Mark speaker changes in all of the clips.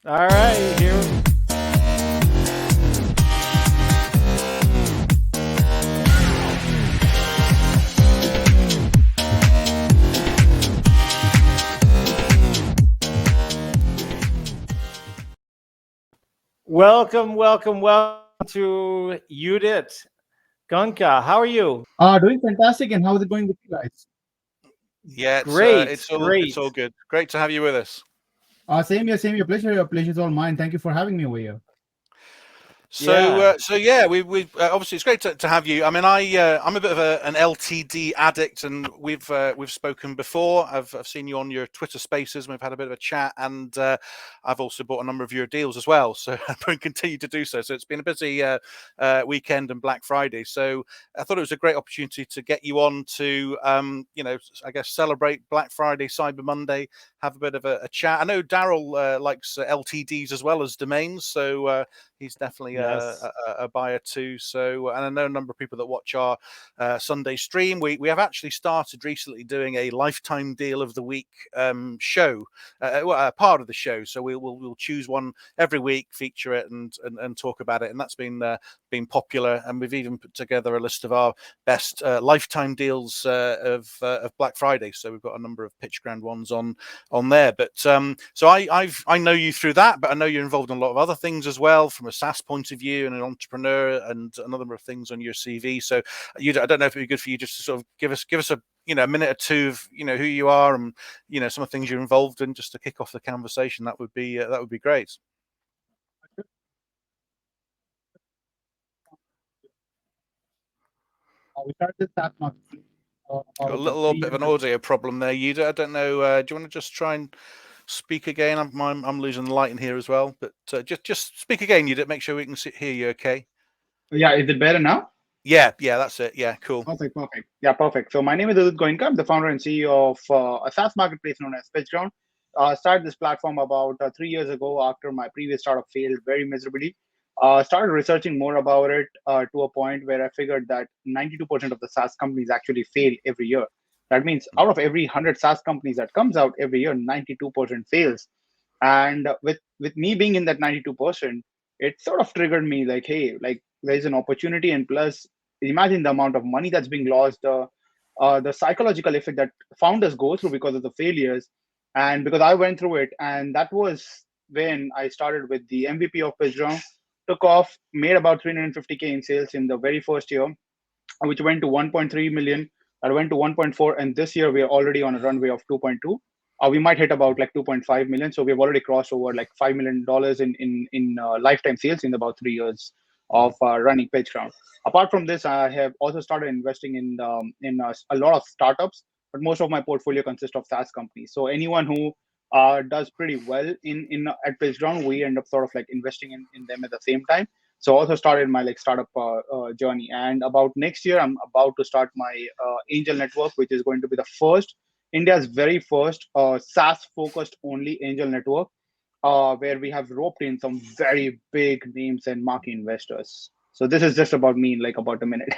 Speaker 1: All right, here. Welcome to Udit Goenka. How are you?
Speaker 2: Doing fantastic. And how is it going with you guys?
Speaker 3: Yeah,
Speaker 1: Great,
Speaker 3: it's all
Speaker 1: great.
Speaker 3: good. Great to have you with us.
Speaker 2: Same here, same here. Pleasure. Pleasure's all mine. Thank you for having me over here.
Speaker 1: Yeah.
Speaker 3: So yeah, we obviously it's great to have you. I mean, I'm a bit of an LTD addict, and we've spoken before. I've seen you on your Twitter Spaces, and we've had a bit of a chat, and I've also bought a number of your deals as well. So and continue to do so. So it's been a busy weekend and Black Friday. So I thought it was a great opportunity to get you on to I guess celebrate Black Friday, Cyber Monday, have a bit of a chat. I know Daryl likes LTDs as well as domains, so. He's definitely
Speaker 1: Yes.
Speaker 3: a buyer too. So, and I know a number of people that watch our Sunday stream. We have actually started recently doing a lifetime deal of the week show, part of the show. So we'll choose one every week, feature it, and talk about it. And that's been popular. And we've even put together a list of our best lifetime deals of Black Friday. So we've got a number of Pitchground ones on there. But so I know you through that, but I know you're involved in a lot of other things as well, from a SaaS point of view and an entrepreneur and a number of things on your CV. So I don't know if it'd be good for you just to sort of give us a minute or two of who you are and some of the things you're involved in, just to kick off the conversation. That would be great.
Speaker 2: We started this SaaS market
Speaker 3: Got a
Speaker 2: about
Speaker 3: little
Speaker 2: three
Speaker 3: bit of
Speaker 2: years
Speaker 3: an
Speaker 2: ago.
Speaker 3: audio problem there, Yuda. I don't know. Do you want to just try and speak again? I'm losing the light in here as well, but just speak again, Yuda. Make sure we can hear you. Okay.
Speaker 2: Yeah, is it better now?
Speaker 3: Yeah, that's it. Yeah, cool.
Speaker 2: Perfect, perfect. Yeah, perfect. So my name is Udit Goenka. I'm the founder and CEO of a SaaS marketplace known as Pitchground. Started this platform about 3 years ago after my previous startup failed very miserably. Started researching more about it to a point where I figured that 92% of the SaaS companies actually fail every year. That means out of every 100 SaaS companies that comes out every year, 92% fails. And with me being in that 92%, it sort of triggered me like, hey, like there's an opportunity, and plus imagine the amount of money that's being lost, the psychological effect that founders go through because of the failures. And because I went through it, and that was when I started with the MVP of Pitchground, took off, made about 350K in sales in the very first year, which went to 1.3 million. That went to 1.4, and this year we are already on a runway of 2.2. We might hit about like 2.5 million, so we've already crossed over like $5 million in lifetime sales in about 3 years of running PageGround. Apart from this, I have also started investing in a lot of startups, but most of my portfolio consists of SaaS companies. So anyone who does pretty well in at PageGround, we end up sort of like investing in them at the same time. So also started my like startup journey, and about next year I'm about to start my angel network, which is going to be the first, India's very first SaaS focused only angel network, where we have roped in some very big names and marquee investors. So this is just about me in like about a minute.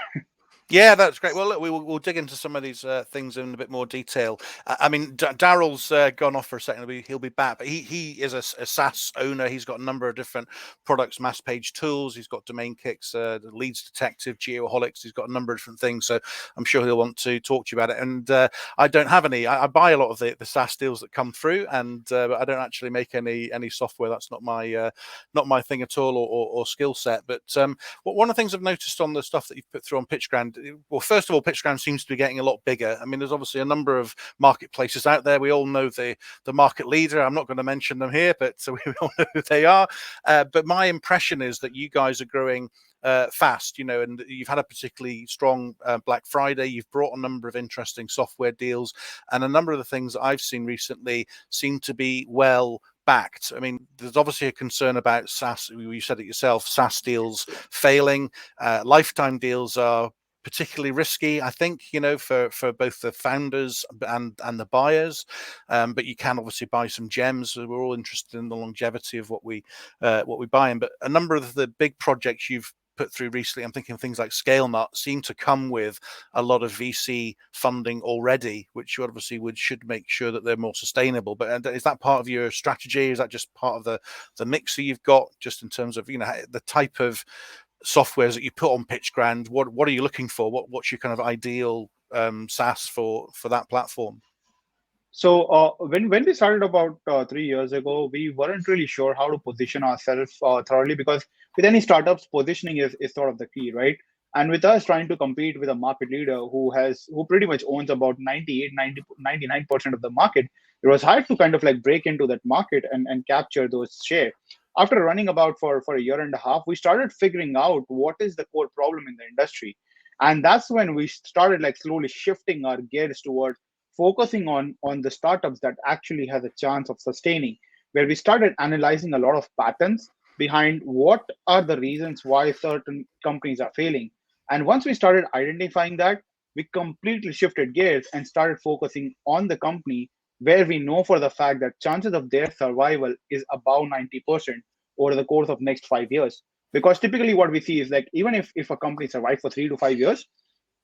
Speaker 3: Yeah, that's great. Well, look, we'll dig into some of these things in a bit more detail. I mean, Daryl's gone off for a second. He'll be back, but he is a SaaS owner. He's got a number of different products, mass page tools. He's got domain kicks, leads detective, geoholics. He's got a number of different things. So I'm sure he'll want to talk to you about it. And I don't have any. I buy a lot of the SaaS deals that come through, and but I don't actually make any software. That's not my thing at all, or skill set. But one of the things I've noticed on the stuff that you've put through on Pitchground, well, first of all, Pitchground seems to be getting a lot bigger. I mean, there's obviously a number of marketplaces out there. We all know the market leader. I'm not going to mention them here, but so we all know who they are. But my impression is that you guys are growing fast, and you've had a particularly strong Black Friday. You've brought a number of interesting software deals, and a number of the things that I've seen recently seem to be well backed. I mean, there's obviously a concern about SaaS. You said it yourself, SaaS deals failing. Lifetime deals are particularly risky, I think, for both the founders and the buyers. But you can obviously buy some gems. We're all interested in the longevity of what we buy in. But a number of the big projects you've put through recently, I'm thinking of things like ScaleNut, seem to come with a lot of VC funding already, which you obviously should make sure that they're more sustainable. But is that part of your strategy? Is that just part of the mix that you've got, just in terms of the type of softwares that you put on Pitchground? What are you looking for? What's your kind of ideal SaaS for that platform?
Speaker 2: So when we started about 3 years ago, we weren't really sure how to position ourselves thoroughly, because with any startups, positioning is sort of the key, right? And with us trying to compete with a market leader who pretty much owns about 99% of the market, it was hard to kind of like break into that market and capture those share. After running about for a year and a half, we started figuring out what is the core problem in the industry. And that's when we started like slowly shifting our gears towards focusing on the startups that actually has a chance of sustaining, where we started analyzing a lot of patterns behind what are the reasons why certain companies are failing. And once we started identifying that, we completely shifted gears and started focusing on the company where we know for the fact that chances of their survival is above 90% over the course of next 5 years. Because typically what we see is like, even if a company survives for 3 to 5 years,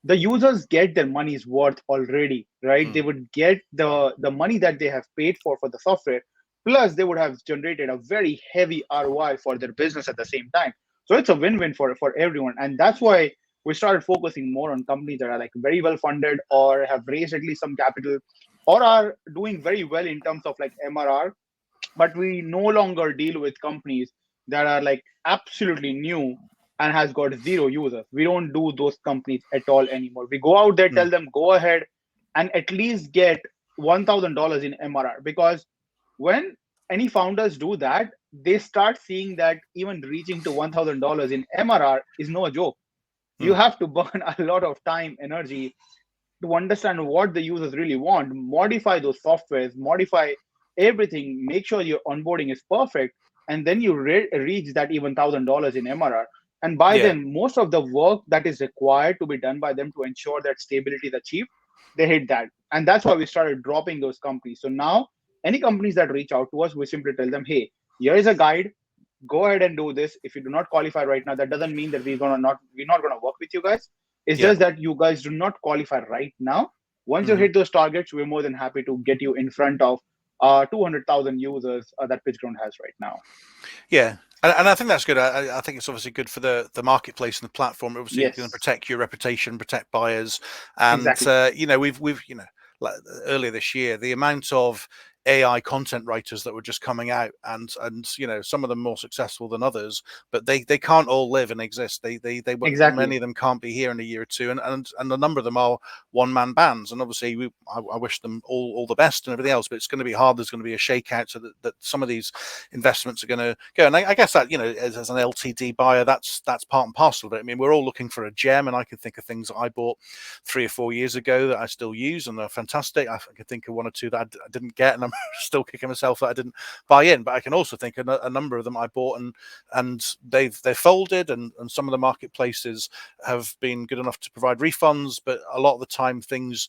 Speaker 2: the users get their money's worth already, right? They would get the money that they have paid for the software, plus they would have generated a very heavy ROI for their business at the same time. So it's a win-win for everyone. And that's why we started focusing more on companies that are like very well funded or have raised at least some capital or are doing very well in terms of like MRR. But we no longer deal with companies that are like absolutely new and has got zero users. We don't do those companies at all anymore. We go out there, tell them go ahead and at least get $1,000 in MRR, because when any founders do that, they start seeing that even reaching to $1,000 in MRR is no joke. You have to burn a lot of time, energy to understand what the users really want, modify those softwares, modify everything, make sure your onboarding is perfect, and then you reach that even $1,000 in MRR. And by then, most of the work that is required to be done by them to ensure that stability is achieved, they hit that. And that's why we started dropping those companies. So now, any companies that reach out to us, we simply tell them, hey, here is a guide. Go ahead and do this. If you do not qualify right now, that doesn't mean that we're not gonna work with you guys. It's just that you guys do not qualify right now. Once you hit those targets, we're more than happy to get you in front of 200,000 users that Pitchground has right now.
Speaker 3: Yeah. And I think that's good. I think it's obviously good for the marketplace and the platform. Obviously, you're going to protect your reputation, protect buyers, and
Speaker 2: exactly.
Speaker 3: we've like earlier this year, the amount of AI content writers that were just coming out, and some of them more successful than others, but they can't all live and exist. They
Speaker 2: Exactly.
Speaker 3: many of them can't be here in a year or two, and a number of them are one-man bands. And obviously, I wish them all the best and everything else, but it's going to be hard. There's going to be a shakeout, so that some of these investments are going to go. And I guess that as an LTD buyer, that's part and parcel of it. I mean, we're all looking for a gem, and I can think of things that I bought 3 or 4 years ago that I still use and they're fantastic. I can think of 1 or 2 that I didn't get, and I'm still kicking myself that I didn't buy in. But I can also think of a number of them I bought and they've folded, and some of the marketplaces have been good enough to provide refunds, but a lot of the time things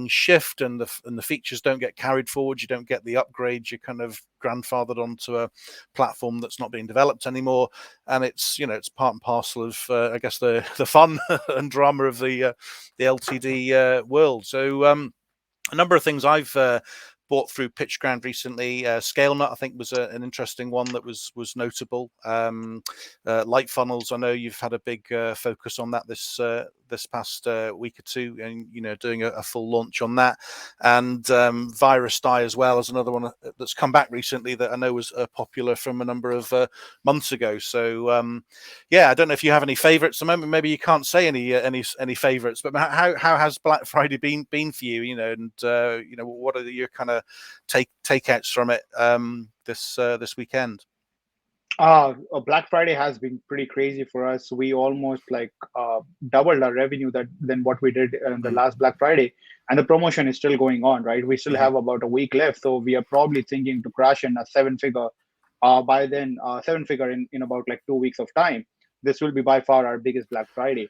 Speaker 3: shift and the features don't get carried forward. You don't get the upgrades. You're kind of grandfathered onto a platform that's not being developed anymore, and it's it's part and parcel of I guess the fun and drama of the LTD world. So a number of things I've bought through Pitchground recently. ScaleNut, I think, was an interesting one that was notable. Light funnels, I know you've had a big focus on that this past week or two, and doing a full launch on that. And Virus Die as well as another one that's come back recently that I know was popular from a number of months ago. So I don't know if you have any favorites at the moment. Maybe you can't say any favorites, but how has Black Friday been for you? And what are your kind of takeouts from it this weekend?
Speaker 2: Black Friday has been pretty crazy for us. We almost like doubled our revenue than what we did in the last Black Friday, and the promotion is still going on, right? We still have about a week left, so we are probably thinking to crash in a 7-figure by then, 7-figure in about like 2 weeks of time. This will be by far our biggest Black Friday.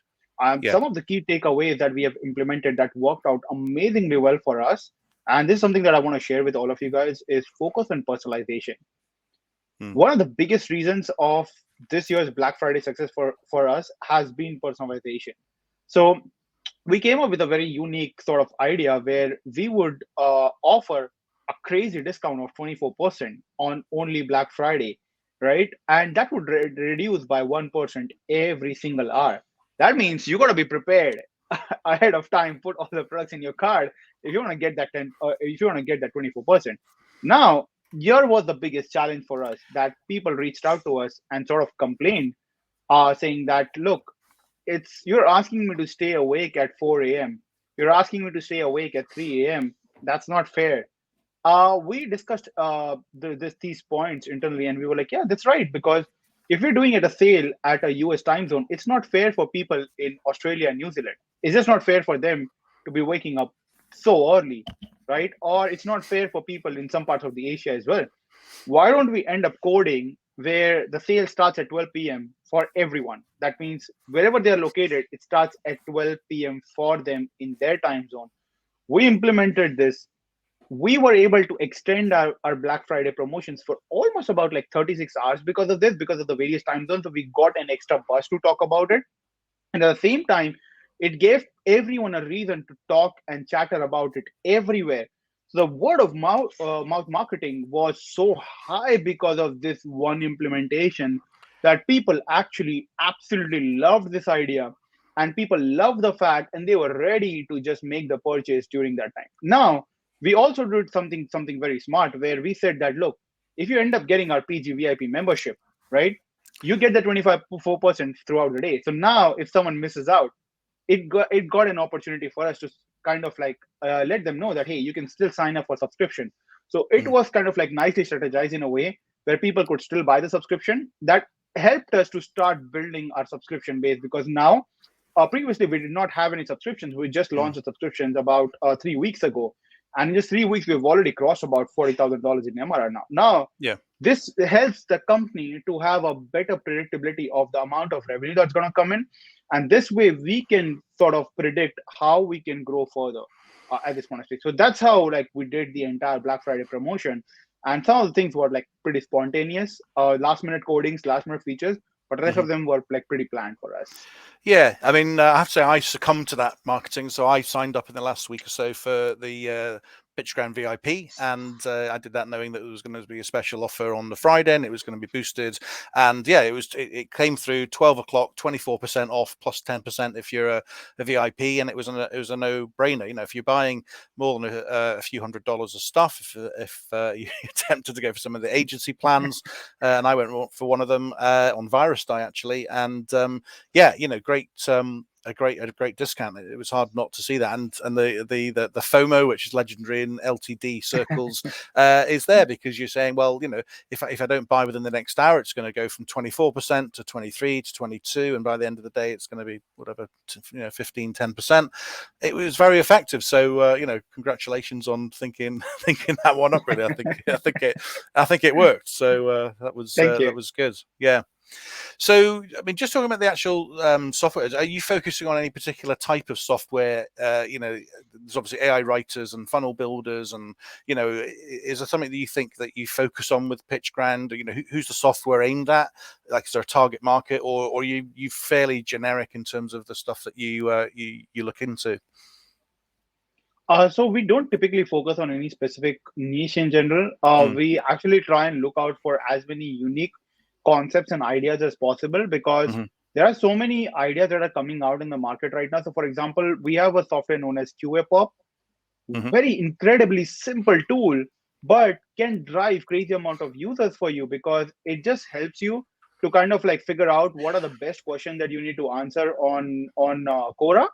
Speaker 2: Some of the key takeaways that we have implemented that worked out amazingly well for us, and this is something that I want to share with all of you guys, is focus on personalization. One of the biggest reasons of this year's Black Friday success for us has been personalization. So we came up with a very unique sort of idea where we would offer a crazy discount of 24% on only Black Friday, right? And that would reduce by 1% every single hour. That means you got to be prepared ahead of time, put all the products in your cart if you want to get that 10, if you want to get that 24%. Now, here was the biggest challenge for us, that people reached out to us and sort of complained, saying that, look, it's you're asking me to stay awake at 4 a.m. You're asking me to stay awake at 3 a.m. That's not fair. We discussed these points internally, and we were like, yeah, that's right. Because if you're doing it a sale at a US time zone, it's not fair for people in Australia and New Zealand. It's just not fair for them to be waking up so early, right? Or it's not fair for people in some parts of the Asia as well. Why don't we end up coding where the sale starts at 12 p.m. for everyone? That means wherever they're located, it starts at 12 p.m. for them in their time zone. We implemented this. We were able to extend our Black Friday promotions for almost about like 36 hours because of this, because of the various time zones. So we got an extra buzz to talk about it. And at the same time, it gave everyone a reason to talk and chatter about it everywhere. So the word of mouth marketing was so high because of this one implementation that people actually absolutely loved this idea, and people loved the fact, and they were ready to just make the purchase during that time. Now, we also did something very smart where we said that, look, if you end up getting our PG VIP membership, right, you get the 24% throughout the day. So now if someone misses out, it got an opportunity for us to kind of like let them know that, hey, you can still sign up for subscription. So it was kind of like nicely strategized in a way where people could still buy the subscription. That helped us to start building our subscription base, because now previously we did not have any subscriptions. We just launched the subscriptions about 3 weeks ago, and in just 3 weeks we've already crossed about $40,000 in MRR now.
Speaker 3: Yeah.
Speaker 2: This helps the company to have a better predictability of the amount of revenue that's going to come in. And this way we can sort of predict how we can grow further at this point of stage. So that's how like we did the entire Black Friday promotion. And some of the things were like pretty spontaneous, last minute codings, last minute features, but the rest of them were like pretty planned for us.
Speaker 3: Yeah, I mean, I have to say I succumbed to that marketing. So I signed up in the last week or so for the Pitchground VIP, and I did that knowing that there was going to be a special offer on the Friday and it was going to be boosted. And yeah, it came through 12 o'clock, 24% off plus 10% if you're a VIP, and it was a no-brainer. You know, if you're buying more than a few $100s of stuff, if you're tempted to go for some of the agency plans, and I went for one of them on VirusDie actually, and yeah, you know, great. A great discount. It was hard not to see that, and the FOMO, which is legendary in LTD circles, is there, because you're saying, well, you know, if I don't buy within the next hour, it's going to go from 24% to 23 to 22, and by the end of the day, it's going to be whatever, 15-10%. It was very effective. So you know, congratulations on thinking that one up. Really, I think it worked. So that was good. Yeah. So, I mean, just talking about the actual software, are you focusing on any particular type of software? You know, there's obviously AI writers and funnel builders, and, you know, is there something that you think that you focus on with Pitchground? You know, who's the software aimed at? Like, is there a target market, or are you fairly generic in terms of the stuff that you look into?
Speaker 2: So we don't typically focus on any specific niche in general. We actually try and look out for as many unique concepts and ideas as possible, because there are so many ideas that are coming out in the market right now. So for example, we have a software known as QAPOP, very incredibly simple tool, but can drive crazy amount of users for you, because it just helps you to kind of like figure out what are the best questions that you need to answer on Quora.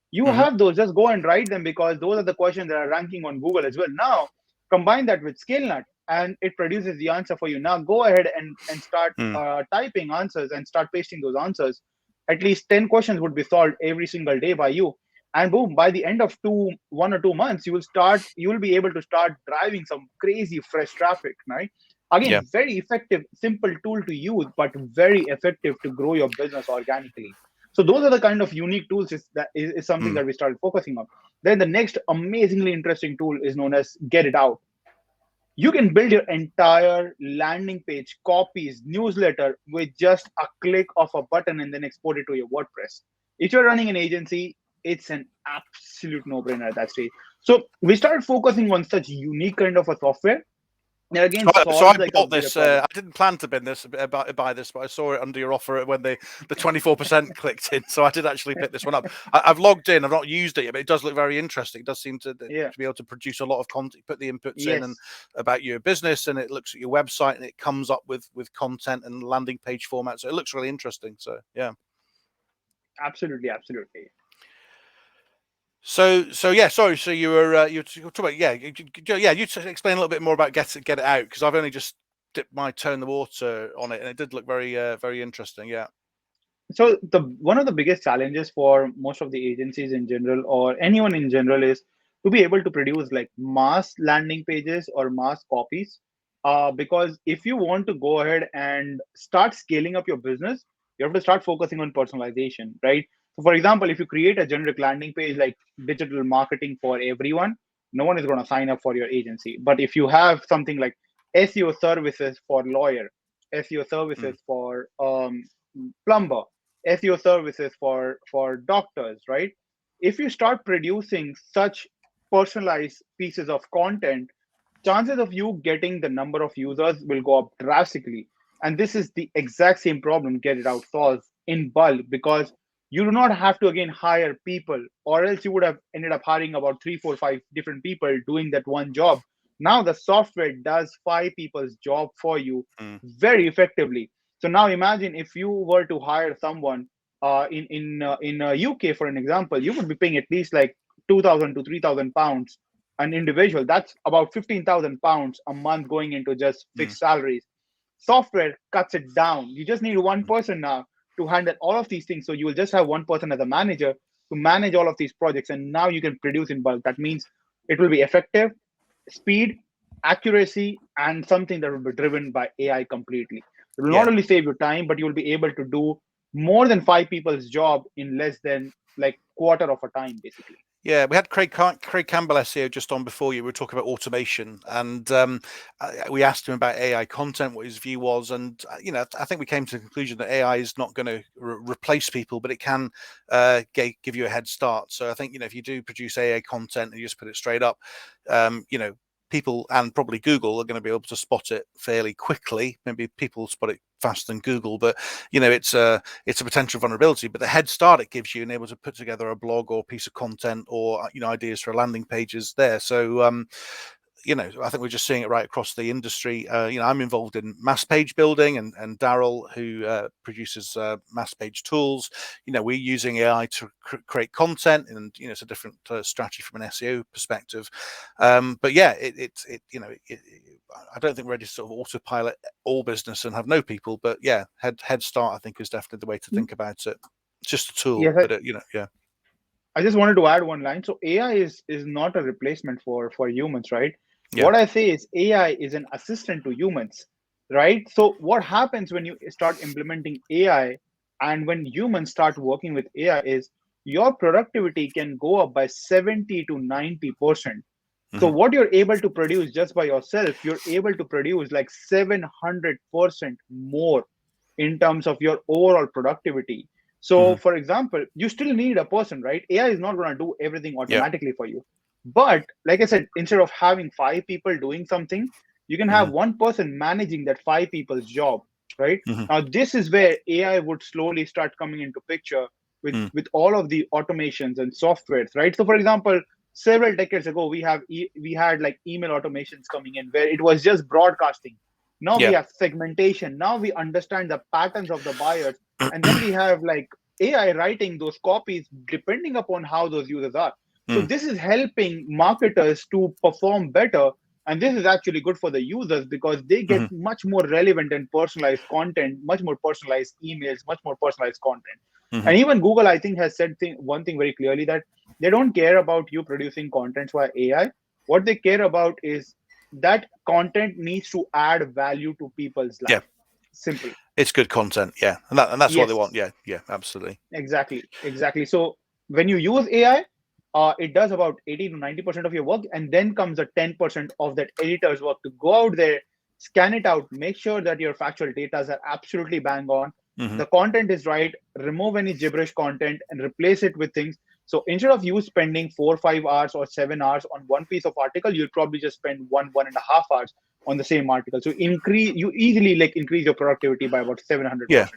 Speaker 2: You have those, just go and write them, because those are the questions that are ranking on Google as well. Now combine that with ScaleNut, and it produces the answer for you. Now go ahead and start typing answers and start pasting those answers. At least 10 questions would be solved every single day by you. And boom, by the end of 1 or 2 months, you will be able to start driving some crazy fresh traffic, right? Again, very effective, simple tool to use, but very effective to grow your business organically. So those are the kind of unique tools is something that we started focusing on. Then the next amazingly interesting tool is known as Get It Out. You can build your entire landing page, copies, newsletter with just a click of a button and then export it to your WordPress. If you're running an agency, it's an absolute no-brainer at that stage. So we started focusing on such unique kind of a software that again
Speaker 3: So I
Speaker 2: solves like a
Speaker 3: bought
Speaker 2: bigger
Speaker 3: this.
Speaker 2: problem.
Speaker 3: I didn't plan to buy this, but I saw it under your offer when the 24% clicked in. So I did actually pick this one up. I've logged in. I've not used it yet, but it does look very interesting. It does seem to be able to produce a lot of content. Put the inputs in and about your business, and it looks at your website, and it comes up with content and landing page format. So it looks really interesting. So yeah,
Speaker 2: absolutely.
Speaker 3: So yeah, sorry. So you were talking about you explain a little bit more about get it out, because I've only just dipped my toe in the water on it, and it did look very very interesting. Yeah.
Speaker 2: So one of the biggest challenges for most of the agencies in general or anyone in general is to be able to produce like mass landing pages or mass copies. Because if you want to go ahead and start scaling up your business, you have to start focusing on personalization, right? So for example, if you create a generic landing page like digital marketing for everyone, no one is going to sign up for your agency. But if you have something like SEO services for lawyer, SEO services for plumber, SEO services for doctors, right? If you start producing such personalized pieces of content, chances of you getting the number of users will go up drastically. And this is the exact same problem Get It Out solves in bulk, because you do not have to again hire people, or else you would have ended up hiring about 3, 4, 5 different people doing that one job. Now the software does 5 people's job for you very effectively. So now imagine if you were to hire someone in UK, for an example, you would be paying at least like 2,000 to 3,000 pounds an individual. That's about 15,000 pounds a month going into just fixed salaries. Software cuts it down. You just need one person now to handle all of these things. So you will just have one person as a manager to manage all of these projects. And now you can produce in bulk. That means it will be effective, speed, accuracy, and something that will be driven by AI completely. It will not only save you time, but you will be able to do more than 5 people's job in less than like quarter of a time, basically.
Speaker 3: Yeah, we had Craig Campbell SEO just on before you. We were talking about automation, and we asked him about AI content, what his view was, and I think we came to the conclusion that AI is not going to replace people, but it can give you a head start. So I think if you do produce AI content and you just put it straight up, people and probably Google are going to be able to spot it fairly quickly. Maybe people spot it faster than Google, but it's a potential vulnerability. But the head start it gives you and able to put together a blog or piece of content or ideas for landing pages there. So I think we're just seeing it right across the industry. I'm involved in mass page building, and Daryl, who produces mass page tools, we're using AI to create content, and it's a different strategy from an SEO perspective. But yeah, I don't think we're ready to sort of autopilot all business and have no people. But yeah, head start, I think, is definitely the way to think about it. It's just a tool, but
Speaker 2: I just wanted to add one line. So AI is not a replacement for humans, right?
Speaker 3: Yeah.
Speaker 2: What I say is AI is an assistant to humans, right? So what happens when you start implementing AI and when humans start working with AI is your productivity can go up by 70 to 90%. So what you're able to produce just by yourself, you're able to produce like 700% more in terms of your overall productivity. So for example, you still need a person, right? AI is not going to do everything automatically for you. But like I said, instead of having 5 people doing something, you can have one person managing that 5 people's job, right? Now, this is where AI would slowly start coming into picture with all of the automations and softwares, right? So for example, several decades ago, we had like email automations coming in where it was just broadcasting. Now we have segmentation. Now we understand the patterns of the buyers. And then we have like AI writing those copies depending upon how those users are. So this is helping marketers to perform better. And this is actually good for the users because they get much more relevant and personalized content, much more personalized emails, much more personalized content. And even Google, I think, has said one thing very clearly, that they don't care about you producing content via AI. What they care about is that content needs to add value to people's life. Simple.
Speaker 3: It's good content, and that's what they want. Yeah, absolutely.
Speaker 2: Exactly. So when you use AI, it does about 80 to 90% of your work, and then comes the 10% of that editor's work to go out there, scan it out, make sure that your factual data are absolutely bang on, the content is right, remove any gibberish content and replace it with things. So instead of you spending 4 or 5 hours or 7 hours on one piece of article, you'll probably just spend 1.5 hours on the same article. So you easily increase your productivity by about 700% there.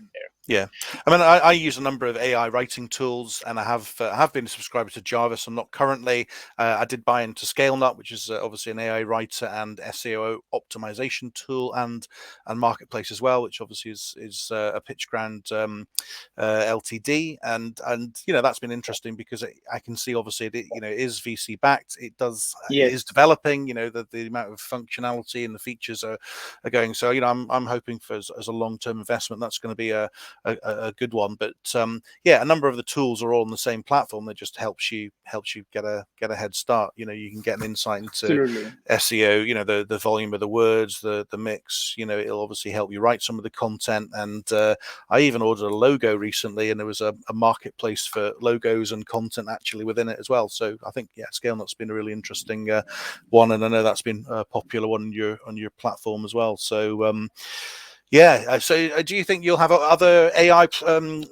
Speaker 3: Yeah, I mean, I use a number of AI writing tools, and I have been a subscriber to Jarvis. I'm not currently. I did buy into ScaleNut, which is obviously an AI writer and SEO optimization tool, and Marketplace as well, which obviously is a Pitchground LTD, and that's been interesting because I can see obviously it is VC backed. It is developing. The amount of functionality and the features are going. So I'm hoping for as a long term investment that's going to be a good one. But a number of the tools are all on the same platform that just helps you get a head start. You can get an insight into SEO, the volume of the words, the mix. It'll obviously help you write some of the content. And I even ordered a logo recently, and there was a marketplace for logos and content actually within it as well. So I think ScaleNut's been a really interesting one, and I know that's been a popular one on your platform as well. So so do you think you'll have other AI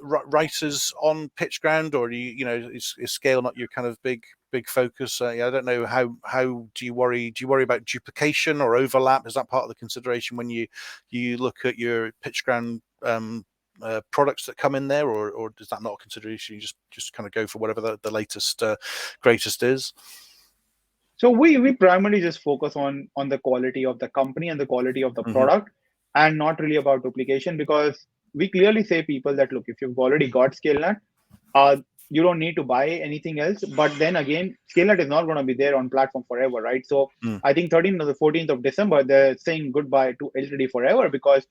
Speaker 3: writers on Pitchground, or is ScaleNut your kind of big focus? I don't know how do you worry about duplication or overlap? Is that part of the consideration when you look at your Pitchground products that come in there, or is that not a consideration? You just kind of go for whatever the latest greatest is?
Speaker 2: So we primarily just focus on the quality of the company and the quality of the product, and not really about duplication, because we clearly say people that, look, if you've already got ScaleNut, you don't need to buy anything else. But then again, ScaleNut is not going to be there on platform forever, right? So I think 13th or the 14th of December, they're saying goodbye to LTD forever, because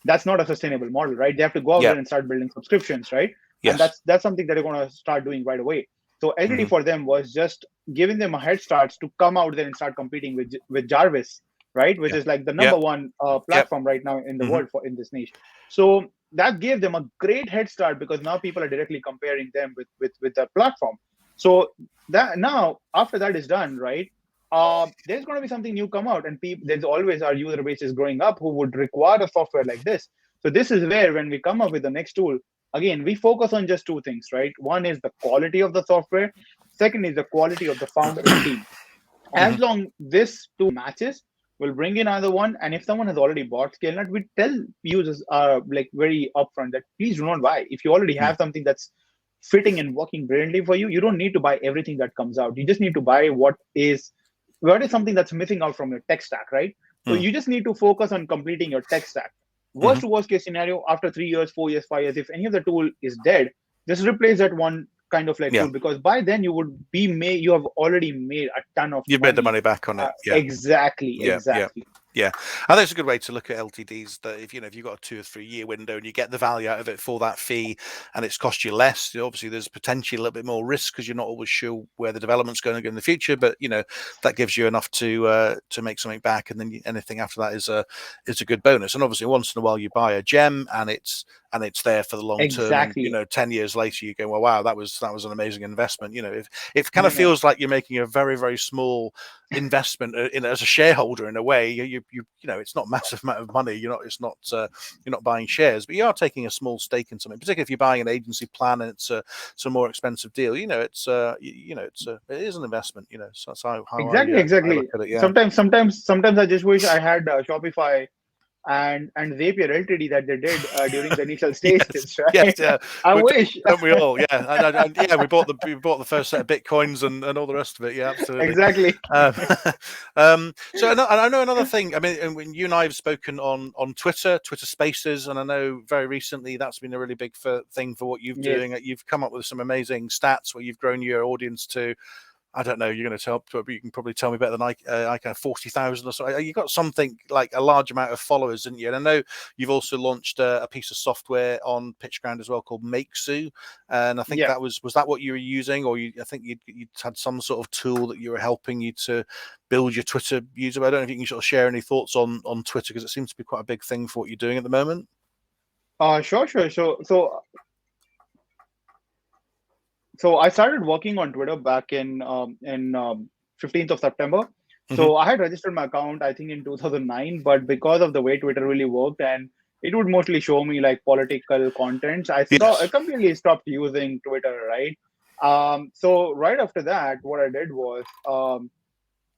Speaker 2: that's not a sustainable model, right? They have to go out there and start building subscriptions, right?
Speaker 3: Yes.
Speaker 2: And that's something that they're going to start doing right away. So LTD for them was just giving them a head start to come out there and start competing with Jarvis, right? Which is like the number one platform right now in the world in this niche. So that gave them a great head start, because now people are directly comparing them with the platform. So that now, after that is done, right, there's going to be something new come out, and there's always our user base is growing up who would require a software like this. So this is where, when we come up with the next tool, again, we focus on just two things, right? One is the quality of the software. Second is the quality of the founder and team. As long this two matches, we'll bring in another one. And if someone has already bought ScaleNut, we tell users very upfront that please do not buy. If you already have something that's fitting and working brilliantly for you, you don't need to buy everything that comes out. You just need to buy what is something that's missing out from your tech stack, right? So you just need to focus on completing your tech stack. Worst to worst case scenario, after 3 years, 4 years, 5 years, if any of the tool is dead, just replace that one kind of tool, because by then you have already made a ton of
Speaker 3: You've made the money back on it.
Speaker 2: Exactly.
Speaker 3: Yeah, I think it's a good way to look at LTDs. That if you've got a 2 or 3 year window and you get the value out of it for that fee, and it's cost you less, obviously there's potentially a little bit more risk because you're not always sure where the development's going to go in the future. But that gives you enough to make something back, and then anything after that is a good bonus. And obviously, once in a while you buy a gem, and it's there for the long term. And, 10 years later, you go, well, wow, that was an amazing investment. If it kind of feels like you're making a very, very small investment as a shareholder in a way, it's not a massive amount of money. You're not buying shares, but you are taking a small stake in something. Particularly if you're buying an agency plan and it's a more expensive deal. It is an investment. So that's how
Speaker 2: exactly.
Speaker 3: I look at it, yeah.
Speaker 2: Sometimes I just wish I had Shopify and Zapier LTD that they did during the initial stages, right?
Speaker 3: Yes, yeah.
Speaker 2: I wish.
Speaker 3: Don't we all? Yeah, and we bought the first set of bitcoins and all the rest of it. Yeah, absolutely.
Speaker 2: Exactly.
Speaker 3: So I know another thing. I mean, when you and I have spoken on Twitter Spaces, and I know very recently that's been a really big thing for what you're doing. You've come up with some amazing stats where you've grown your audience to, I don't know, you're going to tell, but you can probably tell me better than I can. 40,000 or so. You got something like a large amount of followers, didn't you? And I know you've also launched a piece of software on Pitchground as well called Makesoo, and I think that was that what you were using, or I think you had some sort of tool that you were helping you to build your Twitter user. I don't know if you can sort of share any thoughts on Twitter, because it seems to be quite a big thing for what you're doing at the moment.
Speaker 2: so I started working on Twitter back in 15th of September. So I had registered my account, I think, in 2009, but because of the way Twitter really worked, and it would mostly show me like political contents, I
Speaker 3: Yes.
Speaker 2: completely stopped using Twitter, right? So right after that, what I did was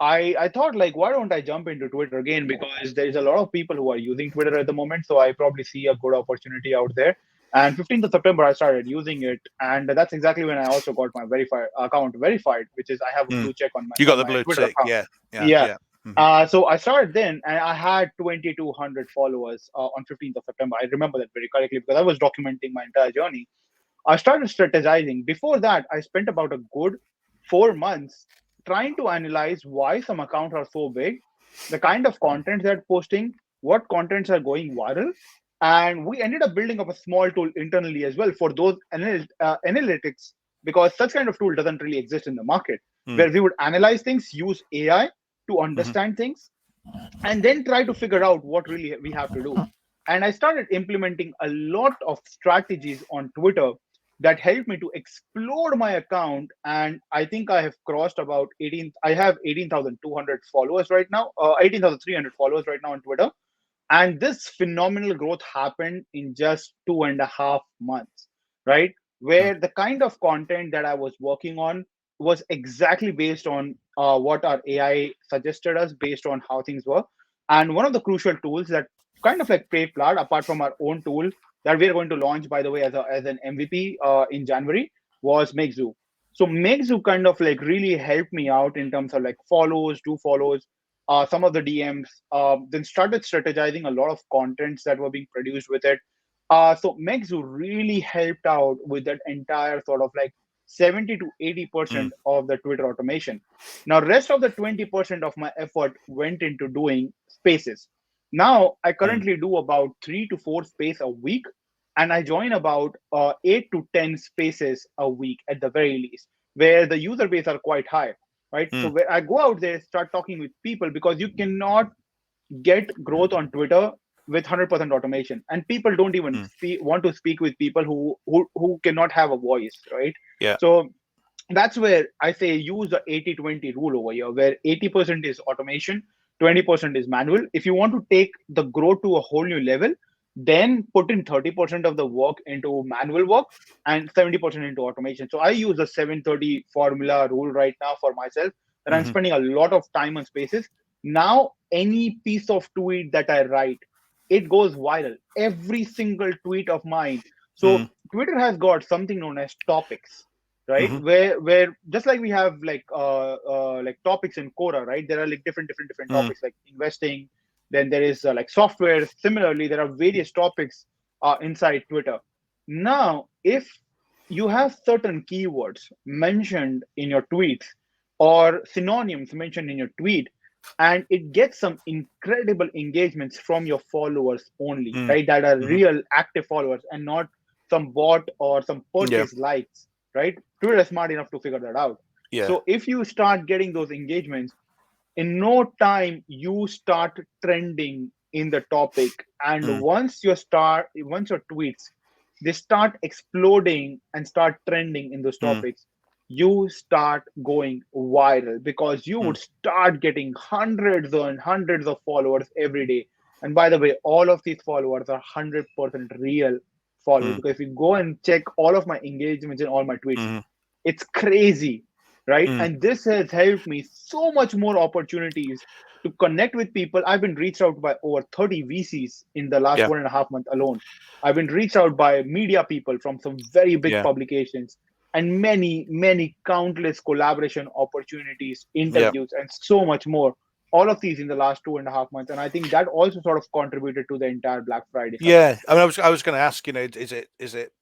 Speaker 2: I thought like, why don't I jump into Twitter again? Because there's a lot of people who are using Twitter at the moment, so I probably see a good opportunity out there. And 15th of September, I started using it, and that's exactly when I also got my verified account verified, which is I have a blue check on
Speaker 3: You got the
Speaker 2: my
Speaker 3: blue
Speaker 2: Twitter
Speaker 3: tick.
Speaker 2: account.
Speaker 3: Yeah. Yeah.
Speaker 2: Yeah.
Speaker 3: Yeah.
Speaker 2: So I started then, and I had 2,200 followers on 15th of September. I remember that very correctly because I was documenting my entire journey. I started strategizing. Before that, I spent about a good 4 months trying to analyze why some accounts are so big, the kind of content they're posting, what contents are going viral. And we ended up building up a small tool internally as well for those analytics, because such kind of tool doesn't really exist in the market, where we would analyze things, use AI to understand things, and then try to figure out what really we have to do. And I started implementing a lot of strategies on Twitter that helped me to explode my account. And I think I have crossed about 18, I have 18,200 followers right now, 18,300 followers right now on Twitter. And this phenomenal growth happened in just 2.5 months, right? Where the kind of content that I was working on was exactly based on what our AI suggested us based on how things were. And one of the crucial tools that kind of like paid blood, apart from our own tool that we are going to launch, by the way, as an MVP in January, was MakeZoo. So MakeZoo kind of like really helped me out in terms of like follows, do follows, some of the DMs, then started strategizing a lot of contents that were being produced with it. So Megzu really helped out with that entire sort of like 70 to 80% of the Twitter automation. Now, rest of the 20% of my effort went into doing spaces. Now, I currently do about 3 to 4 space a week, and I join about 8 to 10 spaces a week at the very least, where the user base are quite high, right? So where I go out there, start talking with people, because you cannot get growth on Twitter with 100% automation, and people don't even want to speak with people who cannot have a voice, right?
Speaker 3: Yeah.
Speaker 2: So that's where I say use the 80-20 rule over here, where 80% is automation, 20% is manual. If you want to take the growth to a whole new level, then put in 30% of the work into manual work and 70% into automation. So I use the 730 formula rule right now for myself, that I'm spending a lot of time on spaces. Now, any piece of tweet that I write, it goes viral. Every single tweet of mine. So Twitter has got something known as topics, right? Where just like we have like topics in Quora, right? There are like different topics like investing. Then there is like software. Similarly, there are various topics inside Twitter. Now, if you have certain keywords mentioned in your tweets or synonyms mentioned in your tweet, and it gets some incredible engagements from your followers only, right? That are real active followers and not some bot or some purchase likes, right? Twitter is smart enough to figure that out.
Speaker 3: Yeah.
Speaker 2: So if you start getting those engagements, in no time you start trending in the topic. And once your tweets, they start exploding and start trending in those topics, you start going viral, because you would start getting hundreds and hundreds of followers every day. And by the way, all of these followers are 100% real followers, because if you go and check all of my engagements and all my tweets, it's crazy, right? And this has helped me so much more opportunities to connect with people. I've been reached out by over 30 VCs in the last 1.5 months alone. I've been reached out by media people from some very big publications, and many countless collaboration opportunities, interviews, and so much more. All of these in the last 2.5 months. And I think that also sort of contributed to the entire Black Friday.
Speaker 3: Yeah. I mean, I was going to ask, is it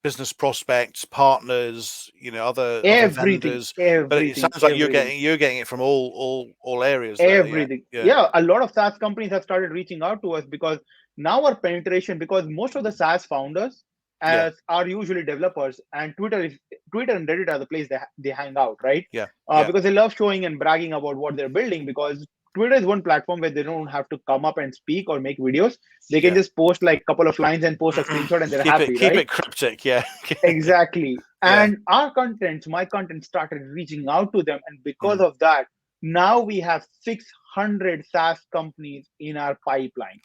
Speaker 3: business prospects, partners, other vendors? But it sounds like you're getting it from all areas.
Speaker 2: Everything. Yeah. A lot of SaaS companies have started reaching out to us, because now our penetration, because most of the SaaS founders are usually developers, and Twitter and Reddit are the place they hang out, right?
Speaker 3: Yeah.
Speaker 2: Because they love showing and bragging about what they're building, because Twitter is one platform where they don't have to come up and speak or make videos. They can just post like a couple of lines and post a screenshot and they're happy,
Speaker 3: keep
Speaker 2: right?
Speaker 3: it cryptic, yeah.
Speaker 2: Exactly.
Speaker 3: Yeah.
Speaker 2: And my content started reaching out to them. And because
Speaker 3: Mm.
Speaker 2: of that, now we have 600 SaaS companies in our pipeline,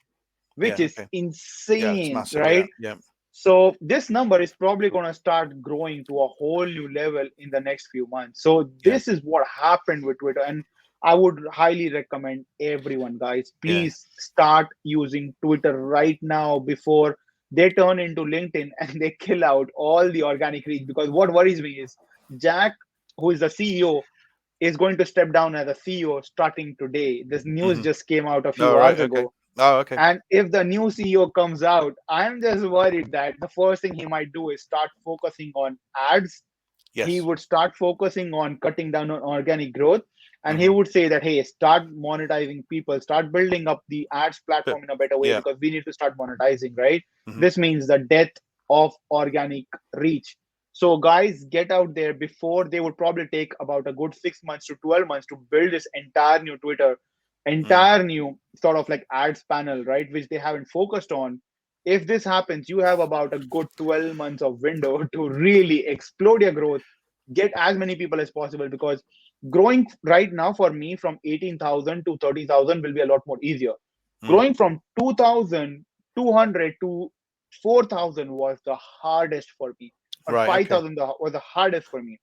Speaker 2: which
Speaker 3: Yeah,
Speaker 2: is
Speaker 3: okay. Yeah, it's
Speaker 2: insane,
Speaker 3: massive.
Speaker 2: right?
Speaker 3: Yeah.
Speaker 2: So this number is probably going to start growing to a whole new level in the next few months. So this is what happened with Twitter. And I would highly recommend everyone, guys, please start using Twitter right now before they turn into LinkedIn and they kill out all the organic reach. Because what worries me is Jack, who is the CEO, is going to step down as a CEO starting today. This news just came out a few hours ago.
Speaker 3: Oh, okay.
Speaker 2: And if the new CEO comes out, I'm just worried that the first thing he might do is start focusing on ads.
Speaker 3: Yes.
Speaker 2: He would start focusing on cutting down on organic growth. And he would say that, hey, start monetizing people, start building up the ads platform in a better way because we need to start monetizing, right? This means the death of organic reach. So guys, get out there before they would probably take about a good 6 months to 12 months to build this entire new Twitter, entire new sort of like ads panel, right? Which they haven't focused on. If this happens, you have about a good 12 months of window to really explode your growth, get as many people as possible, because growing right now for me from 18,000 to 30,000 will be a lot more easier. Growing from 2,200 to 4,000 was the hardest for me. Or 5,000 was the hardest for me.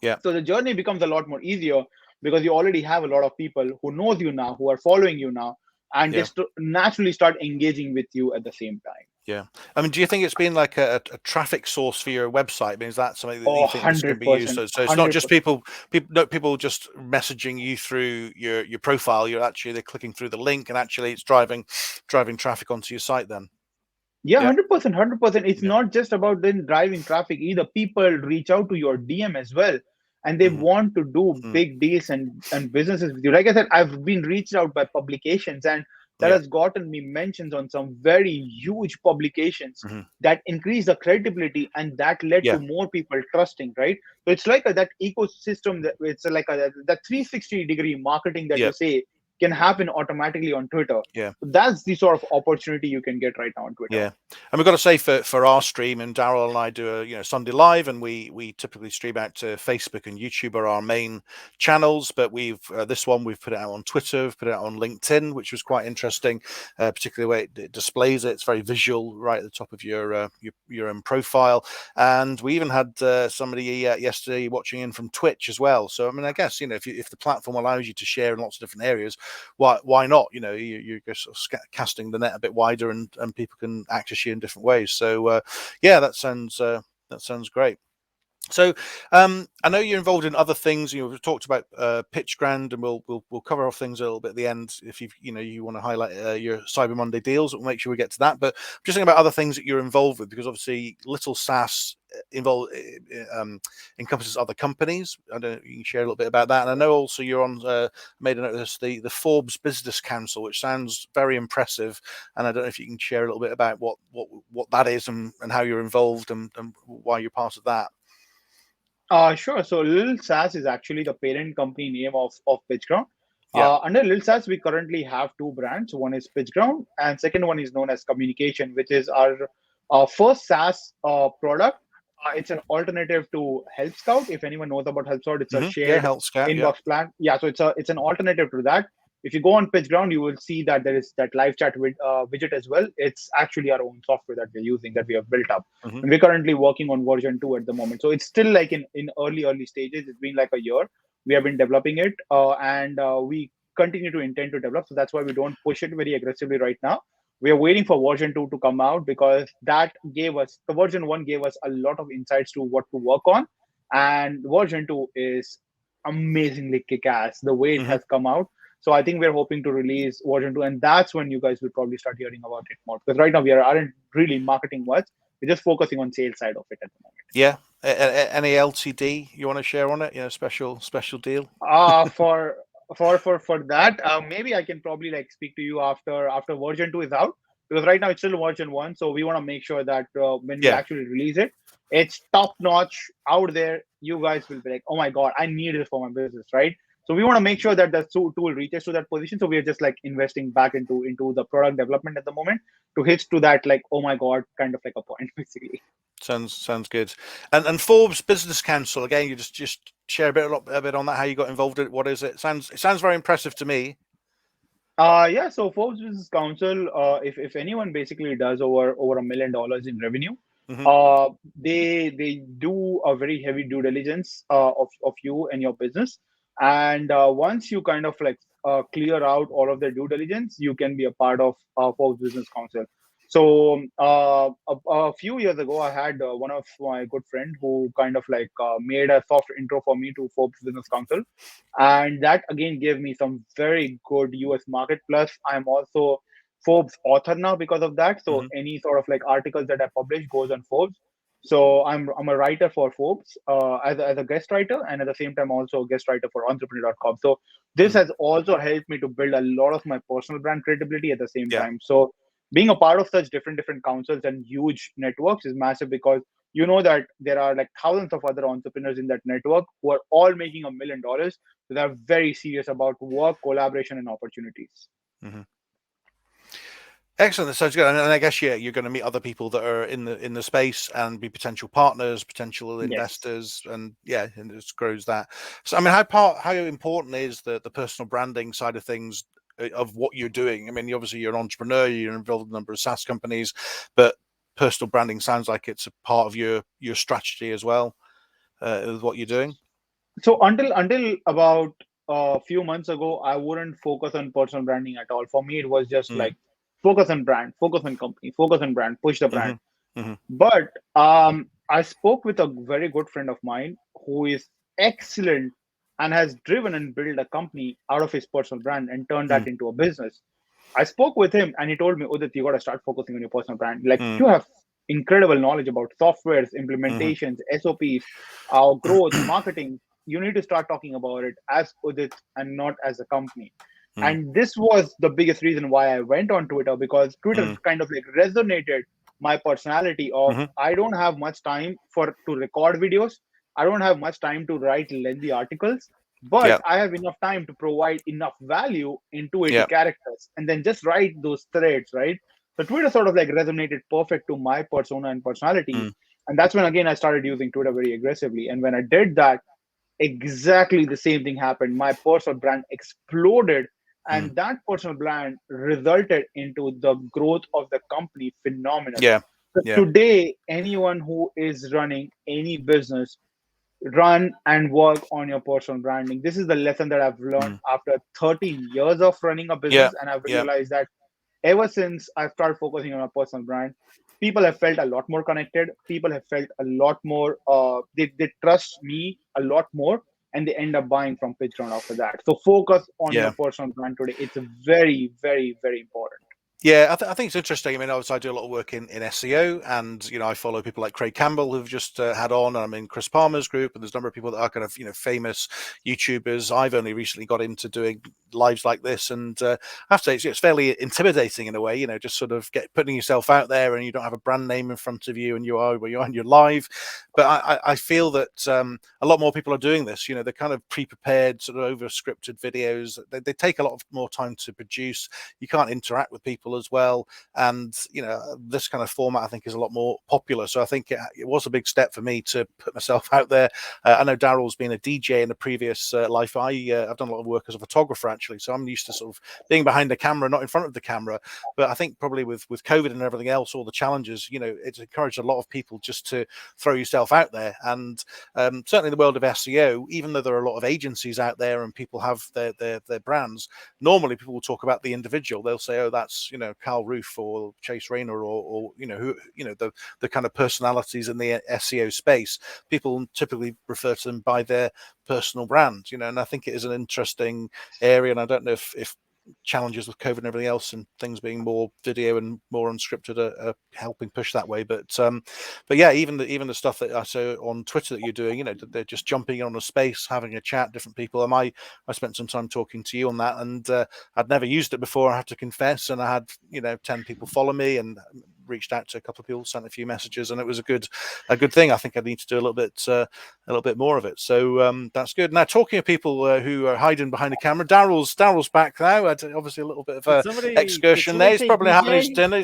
Speaker 3: Yeah.
Speaker 2: So the journey becomes a lot more easier because you already have a lot of people who knows you now, who are following you now, and just naturally start engaging with you at the same time.
Speaker 3: Yeah. I mean, do you think it's been like a traffic source for your website? I mean, is that something that you think this can be used? So it's not just people just messaging you through your profile. They're clicking through the link, and actually it's driving traffic onto your site then.
Speaker 2: Yeah, 100%, 100%. It's not just about then driving traffic either. People reach out to your DM as well, and they want to do big deals and businesses with you. Like I said, I've been reached out by publications, and that has gotten me mentions on some very huge publications that increase the credibility, and that led to more people trusting, right? So it's like that ecosystem that it's like that 360-degree marketing that you say can happen automatically on Twitter.
Speaker 3: Yeah.
Speaker 2: So that's the sort of opportunity you can get right now on Twitter.
Speaker 3: Yeah. And we've got to say for our stream, and Daryl and I do a Sunday live, and we typically stream out to Facebook and YouTube are our main channels, but this one we've put it out on Twitter, we've put it out on LinkedIn, which was quite interesting, particularly the way it displays it. It's very visual right at the top of your own profile. And we even had somebody yesterday watching in from Twitch as well. So I mean, I guess if the platform allows you to share in lots of different areas, why not? You're sort of casting the net a bit wider, and people can access you in different ways. So that sounds great. So I know you're involved in other things. We've talked about Pitchground, and we'll cover off things a little bit at the end if you want to highlight your Cyber Monday deals. We'll make sure we get to that. But just thinking about other things that you're involved with, because obviously Little SaaS encompasses other companies. I don't know if you can share a little bit about that. And I know also you're on made a note of this, the Forbes Business Council, which sounds very impressive. And I don't know if you can share a little bit about what that is and how you're involved and why you're part of that.
Speaker 2: Sure. So Lil SaaS is actually the parent company name of Pitchground. Under Lil SaaS, we currently have two brands. One is Pitchground, and second one is known as Communication, which is our first SaaS product. It's an alternative to Help Scout. If anyone knows about Help Scout, it's a shared
Speaker 3: Help Scout,
Speaker 2: inbox plan. Yeah, so it's an alternative to that. If you go on Pitchground, you will see that there is that live chat widget as well. It's actually our own software that we're using, that we have built up. And we're currently working on version 2 at the moment. So it's still like in early stages. It's been like a year. We have been developing it, and we continue to intend to develop. So that's why we don't push it very aggressively right now. We are waiting for version 2 to come out, because the version 1 gave us a lot of insights to what to work on. And version 2 is amazingly kick-ass the way it has come out. So I think we're hoping to release version 2, and that's when you guys will probably start hearing about it more. Because right now we aren't really marketing much. We're just focusing on sales side of it at the moment.
Speaker 3: Yeah. Any LTD you want to share on it? Special deal.
Speaker 2: For that, maybe I can probably speak to you after version 2 is out, because right now it's still version 1. So we want to make sure that when we actually release it, it's top notch out there. You guys will be like, oh my god, I need this for my business, right? So we want to make sure that the tool reaches to that position. So we are just like investing back into the product development at the moment to hit to that like, oh my god, kind of like a point basically.
Speaker 3: Sounds good. And Forbes Business Council, again, you just share a bit on that, how you got involved in it. What is it? It sounds very impressive to me.
Speaker 2: Yeah. So Forbes Business Council, if anyone basically does over $1 million in revenue, they do a very heavy due diligence of you and your business, and once you kind of like clear out all of the due diligence, you can be a part of Forbes Business Council. So a few years ago, I had one of my good friend who kind of like made a soft intro for me to Forbes Business Council, and that again gave me some very good US market. Plus I'm also Forbes author now because of that, so any sort of like articles that I publish goes on Forbes. So I'm a writer for Forbes as a guest writer, and at the same time also a guest writer for entrepreneur.com. So this has also helped me to build a lot of my personal brand credibility at the same time. So being a part of such different councils and huge networks is massive, because you know that there are like thousands of other entrepreneurs in that network who are all making $1 million. So they're very serious about work, collaboration, and opportunities.
Speaker 3: Excellent. That sounds good. And I guess you're going to meet other people that are in the space and be potential partners, potential investors, and and it just grows that. So I mean, how important is the personal branding side of things of what you're doing? I mean, obviously you're an entrepreneur, you're involved in a number of SaaS companies, but personal branding sounds like it's a part of your strategy as well, with what you're doing.
Speaker 2: So until about a few months ago, I wouldn't focus on personal branding at all. For me, it was just like focus on brand, focus on company, focus on brand, push the brand. But I spoke with a very good friend of mine who is excellent and has driven and built a company out of his personal brand and turned that into a business. I spoke with him and he told me, Udit, you got to start focusing on your personal brand. Like you have incredible knowledge about softwares, implementations, SOPs, growth, marketing. You need to start talking about it as Udit and not as a company. And this was the biggest reason why I went on Twitter, because Twitter kind of like resonated my personality of I don't have much time to record videos. I don't have much time to write lengthy articles, but I have enough time to provide enough value in 280 characters and then just write those threads, right? So Twitter sort of like resonated perfect to my persona and personality. And that's when again I started using Twitter very aggressively. And when I did that, exactly the same thing happened. My personal brand exploded, and that personal brand resulted into the growth of the company phenomenally. Today, anyone who is running any business, run and work on your personal branding. This is the lesson that I've learned after 13 years of running a business, and I've realized that ever since I've started focusing on a personal brand, people have felt a lot more connected. People have felt a lot more, they trust me a lot more, and they end up buying from Pitchground after that. So focus on your personal brand today. It's very, very, very important.
Speaker 3: Yeah, I think it's interesting. I mean, obviously, I do a lot of work in SEO, and I follow people like Craig Campbell who've just had on. And I'm in Chris Palmer's group, and there's a number of people that are kind of famous YouTubers. I've only recently got into doing lives like this, and I have to say it's fairly intimidating in a way. Just sort of putting yourself out there, and you don't have a brand name in front of you, and you are where you are, and you're live. But I feel that a lot more people are doing this. They're kind of pre-prepared, sort of over-scripted videos. They take a lot more time to produce. You can't interact with people as well, and this kind of format I think is a lot more popular. So I think it was a big step for me to put myself out there. I know Daryl's been a DJ in a previous life. I've done a lot of work as a photographer actually, so I'm used to sort of being behind the camera, not in front of the camera. But I think probably with COVID and everything else, all the challenges, it's encouraged a lot of people just to throw yourself out there. And certainly in the world of SEO, even though there are a lot of agencies out there and people have their brands, normally people will talk about the individual. They'll say, oh, that's Carl Roof or Chase Rayner or the kind of personalities in the SEO space. People typically refer to them by their personal brand, and I think it is an interesting area. And I don't know if challenges with COVID and everything else and things being more video and more unscripted are helping push that way. But yeah, even the stuff that I saw on Twitter that you're doing, they're just jumping in on a space, having a chat, different people. And I spent some time talking to you on that, and I'd never used it before, I have to confess, and I had 10 people follow me, and reached out to a couple of people, sent a few messages, and it was a good thing. I think I need to do a little bit more of it. So that's good. Now, talking of people who are hiding behind the camera, Daryl's back now. Obviously, a little bit of a excursion there. He's probably having his dinner.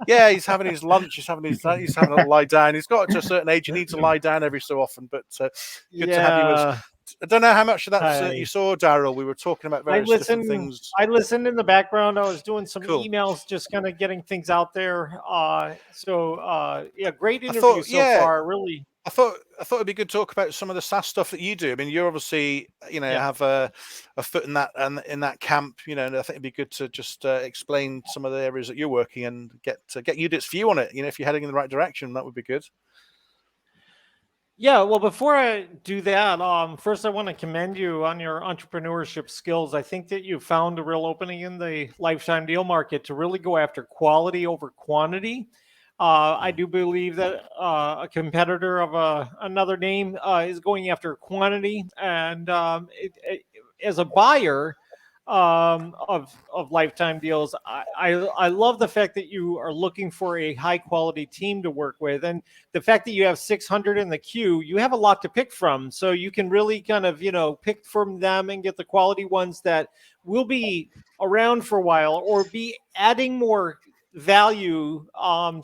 Speaker 3: Yeah, he's having his lunch. He's having a lie down. He's got to a certain age. You need to lie down every so often. But good to have you with. I don't know how much of that you saw, Daryl. We were talking about various different things.
Speaker 1: I listened in the background. I was doing some emails, just kind of getting things out there. Great interview far. Really,
Speaker 3: I thought it'd be good to talk about some of the SaaS stuff that you do. I mean, you're obviously have a foot in that camp. And I think it'd be good to just explain some of the areas that you're working and get Udit's view on it. If you're heading in the right direction, that would be good.
Speaker 1: Yeah, well, before I do that, first I want to commend you on your entrepreneurship skills. I think that you found a real opening in the lifetime deal market to really go after quality over quantity. I do believe that a competitor of another name is going after quantity, and as a buyer of lifetime deals, I love the fact that you are looking for a high quality team to work with, and the fact that you have 600 in the queue, you have a lot to pick from, so you can really kind of pick from them and get the quality ones that will be around for a while or be adding more value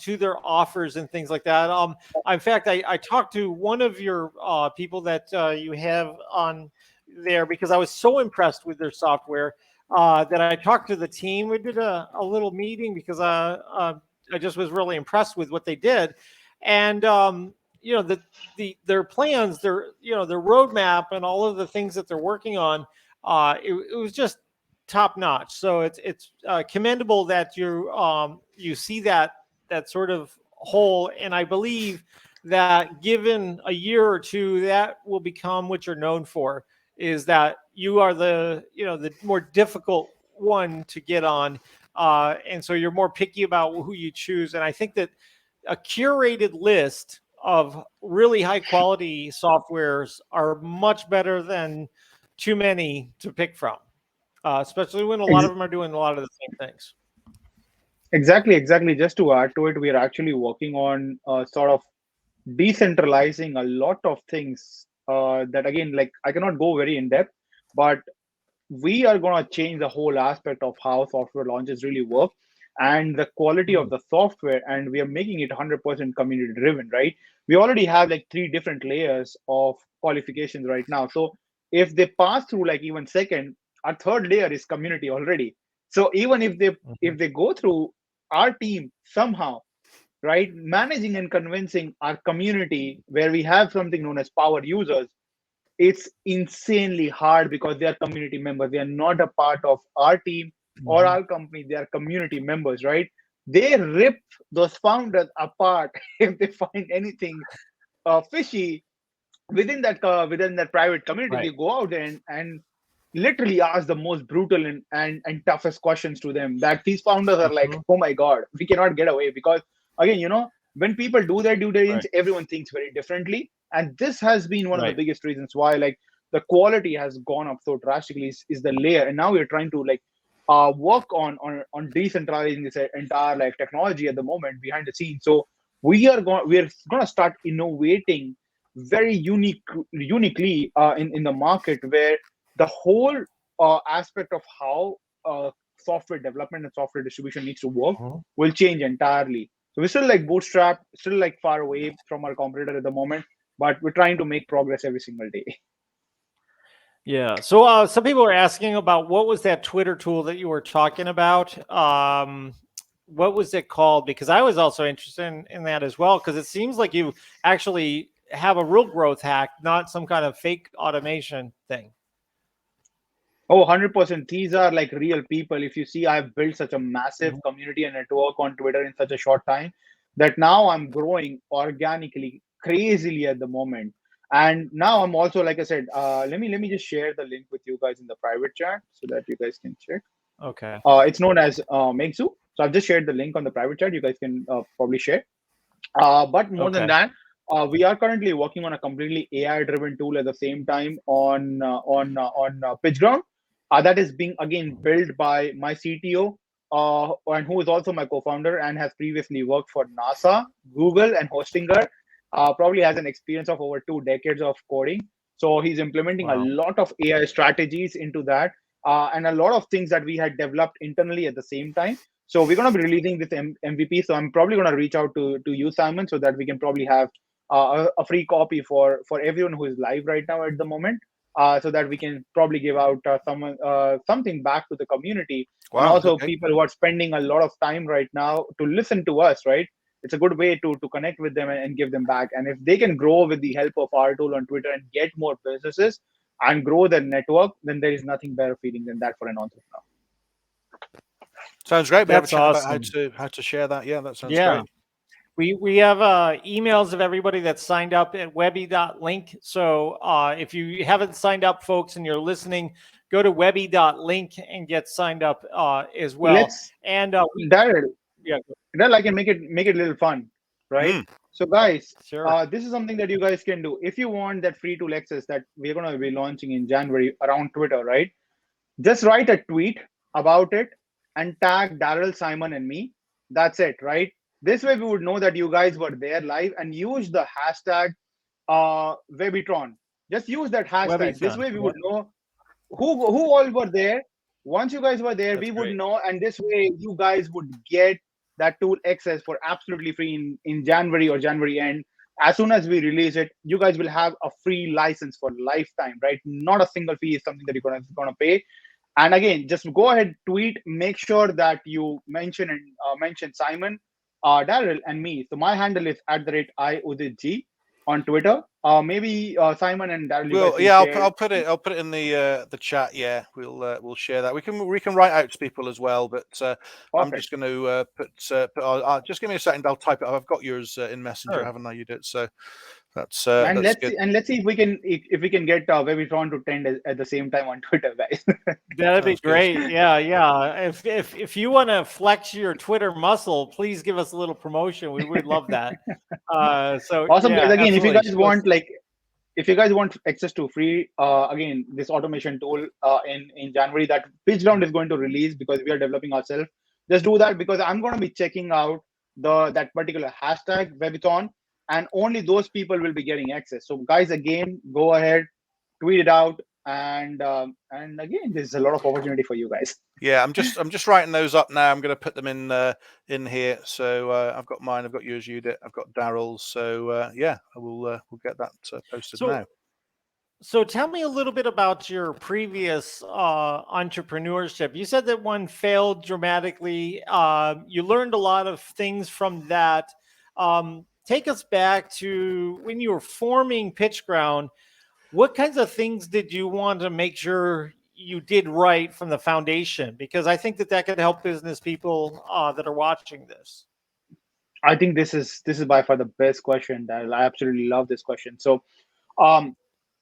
Speaker 1: to their offers and things like that. In fact, I talked to one of your people that you have on there because I was so impressed with their software that I talked to the team. We did a little meeting because I just was really impressed with what they did, and their plans, their roadmap, and all of the things that they're working on. It was just top notch. So it's commendable that you see that sort of whole, and I believe that given a year or two, that will become what you're known for. Is that you are the more difficult one to get on, and so you're more picky about who you choose. And I think that a curated list of really high quality softwares are much better than too many to pick from, especially when a lot of them are doing a lot of the same things.
Speaker 2: Exactly. Just to add to it, we are actually working on sort of decentralizing a lot of things that, again, like I cannot go very in depth, but we are going to change the whole aspect of how software launches really work and the quality of the software, and we are making it 100% community driven, right? We already have like 3 different layers of qualifications right now. So if they pass through like even second, our third layer is community already. So even if they go through our team somehow, right, managing and convincing our community where we have something known as power users, it's insanely hard because they are community members. They are not a part of our team or our company. They are community members, right? They rip those founders apart if they find anything fishy within that private community. Right. They go out there and literally ask the most brutal and toughest questions to them that these founders are like, oh my God, we cannot get away. Because again, when people do their due diligence, everyone thinks very differently. And this has been one of the biggest reasons why like the quality has gone up so drastically is the layer. And now we're trying to like work on decentralizing this entire like technology at the moment behind the scenes. So we're going to start innovating very uniquely in the market, where the whole aspect of how software development and software distribution needs to work will change entirely. So we're still like bootstrap, still like far away from our competitor at the moment, but we're trying to make progress every single day.
Speaker 1: Yeah. So some people are asking about what was that Twitter tool that you were talking about? What was it called? Because I was also interested in that as well, because it seems like you actually have a real growth hack, not some kind of fake automation thing.
Speaker 2: Oh, 100%. These are like real people. If you see, I've built such a massive community and network on Twitter in such a short time that now I'm growing organically, crazily at the moment. And now I'm also, like I said, let me just share the link with you guys in the private chat so that you guys can check.
Speaker 1: Okay.
Speaker 2: It's known as Mengsu. So I've just shared the link on the private chat. You guys can probably share. But more than that, we are currently working on a completely AI-driven tool at the same time on Pitchground. That is being again built by my CTO, and who is also my co-founder and has previously worked for NASA, Google, and Hostinger. Probably has an experience of over 2 decades of coding. So he's implementing a
Speaker 1: Wow.
Speaker 2: lot of AI strategies into that, and a lot of things that we had developed internally at the same time. So we're going to be releasing this MVP. So I'm probably going to reach out to you, Simon, so that we can probably have a free copy for everyone who is live right now at the moment, so that we can probably give out something back to the community, and
Speaker 3: Wow.
Speaker 2: also
Speaker 3: Okay.
Speaker 2: people who are spending a lot of time right now to listen to us, right? It's a good way to connect with them and give them back. And if they can grow with the help of our tool on Twitter and get more businesses and grow their network, then there is nothing better feeling than that for an entrepreneur.
Speaker 3: Sounds great. We have a
Speaker 1: That's
Speaker 3: chat about
Speaker 1: awesome.
Speaker 3: how to share that. Yeah, that sounds
Speaker 1: Yeah.
Speaker 3: great.
Speaker 1: We have emails of everybody that's signed up at webby.link. So if you haven't signed up, folks, and you're listening, go to webby.link and get signed up as well.
Speaker 2: Let's
Speaker 1: And
Speaker 2: Daryl,
Speaker 1: yeah,
Speaker 2: Daryl, I can make it a little fun, right? So guys,
Speaker 1: sure.
Speaker 2: this is something that you guys can do. If you want that free tool access that we're going to be launching in January around Twitter, right? Just write a tweet about it and tag Daryl, Simon, and me. That's it, right? This way we would know that you guys were there live, and use the hashtag Webbytron. Just use that hashtag. This
Speaker 1: Webbython.
Speaker 2: way we
Speaker 1: Yep.
Speaker 2: would know who all were there. Once you guys were there,
Speaker 1: That's
Speaker 2: we would
Speaker 1: great.
Speaker 2: know, and this way you guys would get that tool access for absolutely free in January or January end. As soon as we release it, you guys will have a free license for lifetime, right? Not a single fee is something that you're gonna pay. And again, just go ahead, tweet, make sure that you mention Simon, Daryl, and me. So my handle is @IUditG on Twitter. Maybe Simon and Daryl, you guys
Speaker 3: Well,
Speaker 2: can
Speaker 3: yeah,
Speaker 2: share.
Speaker 3: I'll put it in the chat. Yeah, we'll share that. We can write out to people as well, but I'm
Speaker 2: Perfect.
Speaker 3: just going to just give me a second. I'll type it. I've got yours in Messenger,
Speaker 1: Sure.
Speaker 3: haven't I? You did. So that's
Speaker 2: And let's
Speaker 3: good.
Speaker 2: see, if we can get Webbytron to trend at the same time on Twitter, guys.
Speaker 1: That'd be
Speaker 3: Sounds good.
Speaker 1: great. Yeah. If you want to flex your Twitter muscle, please give us a little promotion. We would love that. So
Speaker 2: Awesome,
Speaker 1: yeah,
Speaker 2: guys. Again,
Speaker 1: absolutely.
Speaker 2: if you guys want access to free, again, this automation tool in January that Pitchground is going to release, because we are developing ourselves, just do that, because I'm going to be checking out that particular hashtag Webbython, and only those people will be getting access. So guys, again, go ahead, tweet it out, and again, there's a lot of opportunity for you guys.
Speaker 3: Yeah, I'm just writing those up now. I'm going to put them in here. So I've got mine. I've got yours, Udit. I've got Daryl's. So yeah, we'll get that posted now.
Speaker 1: So tell me a little bit about your previous entrepreneurship. You said that one failed dramatically. You learned a lot of things from that. Take us back to when you were forming Pitchground. What kinds of things did you want to make sure you did right from the foundation? Because I think that could help business people that are watching this.
Speaker 2: I think this is by far the best question, Daryl. I absolutely love this question. So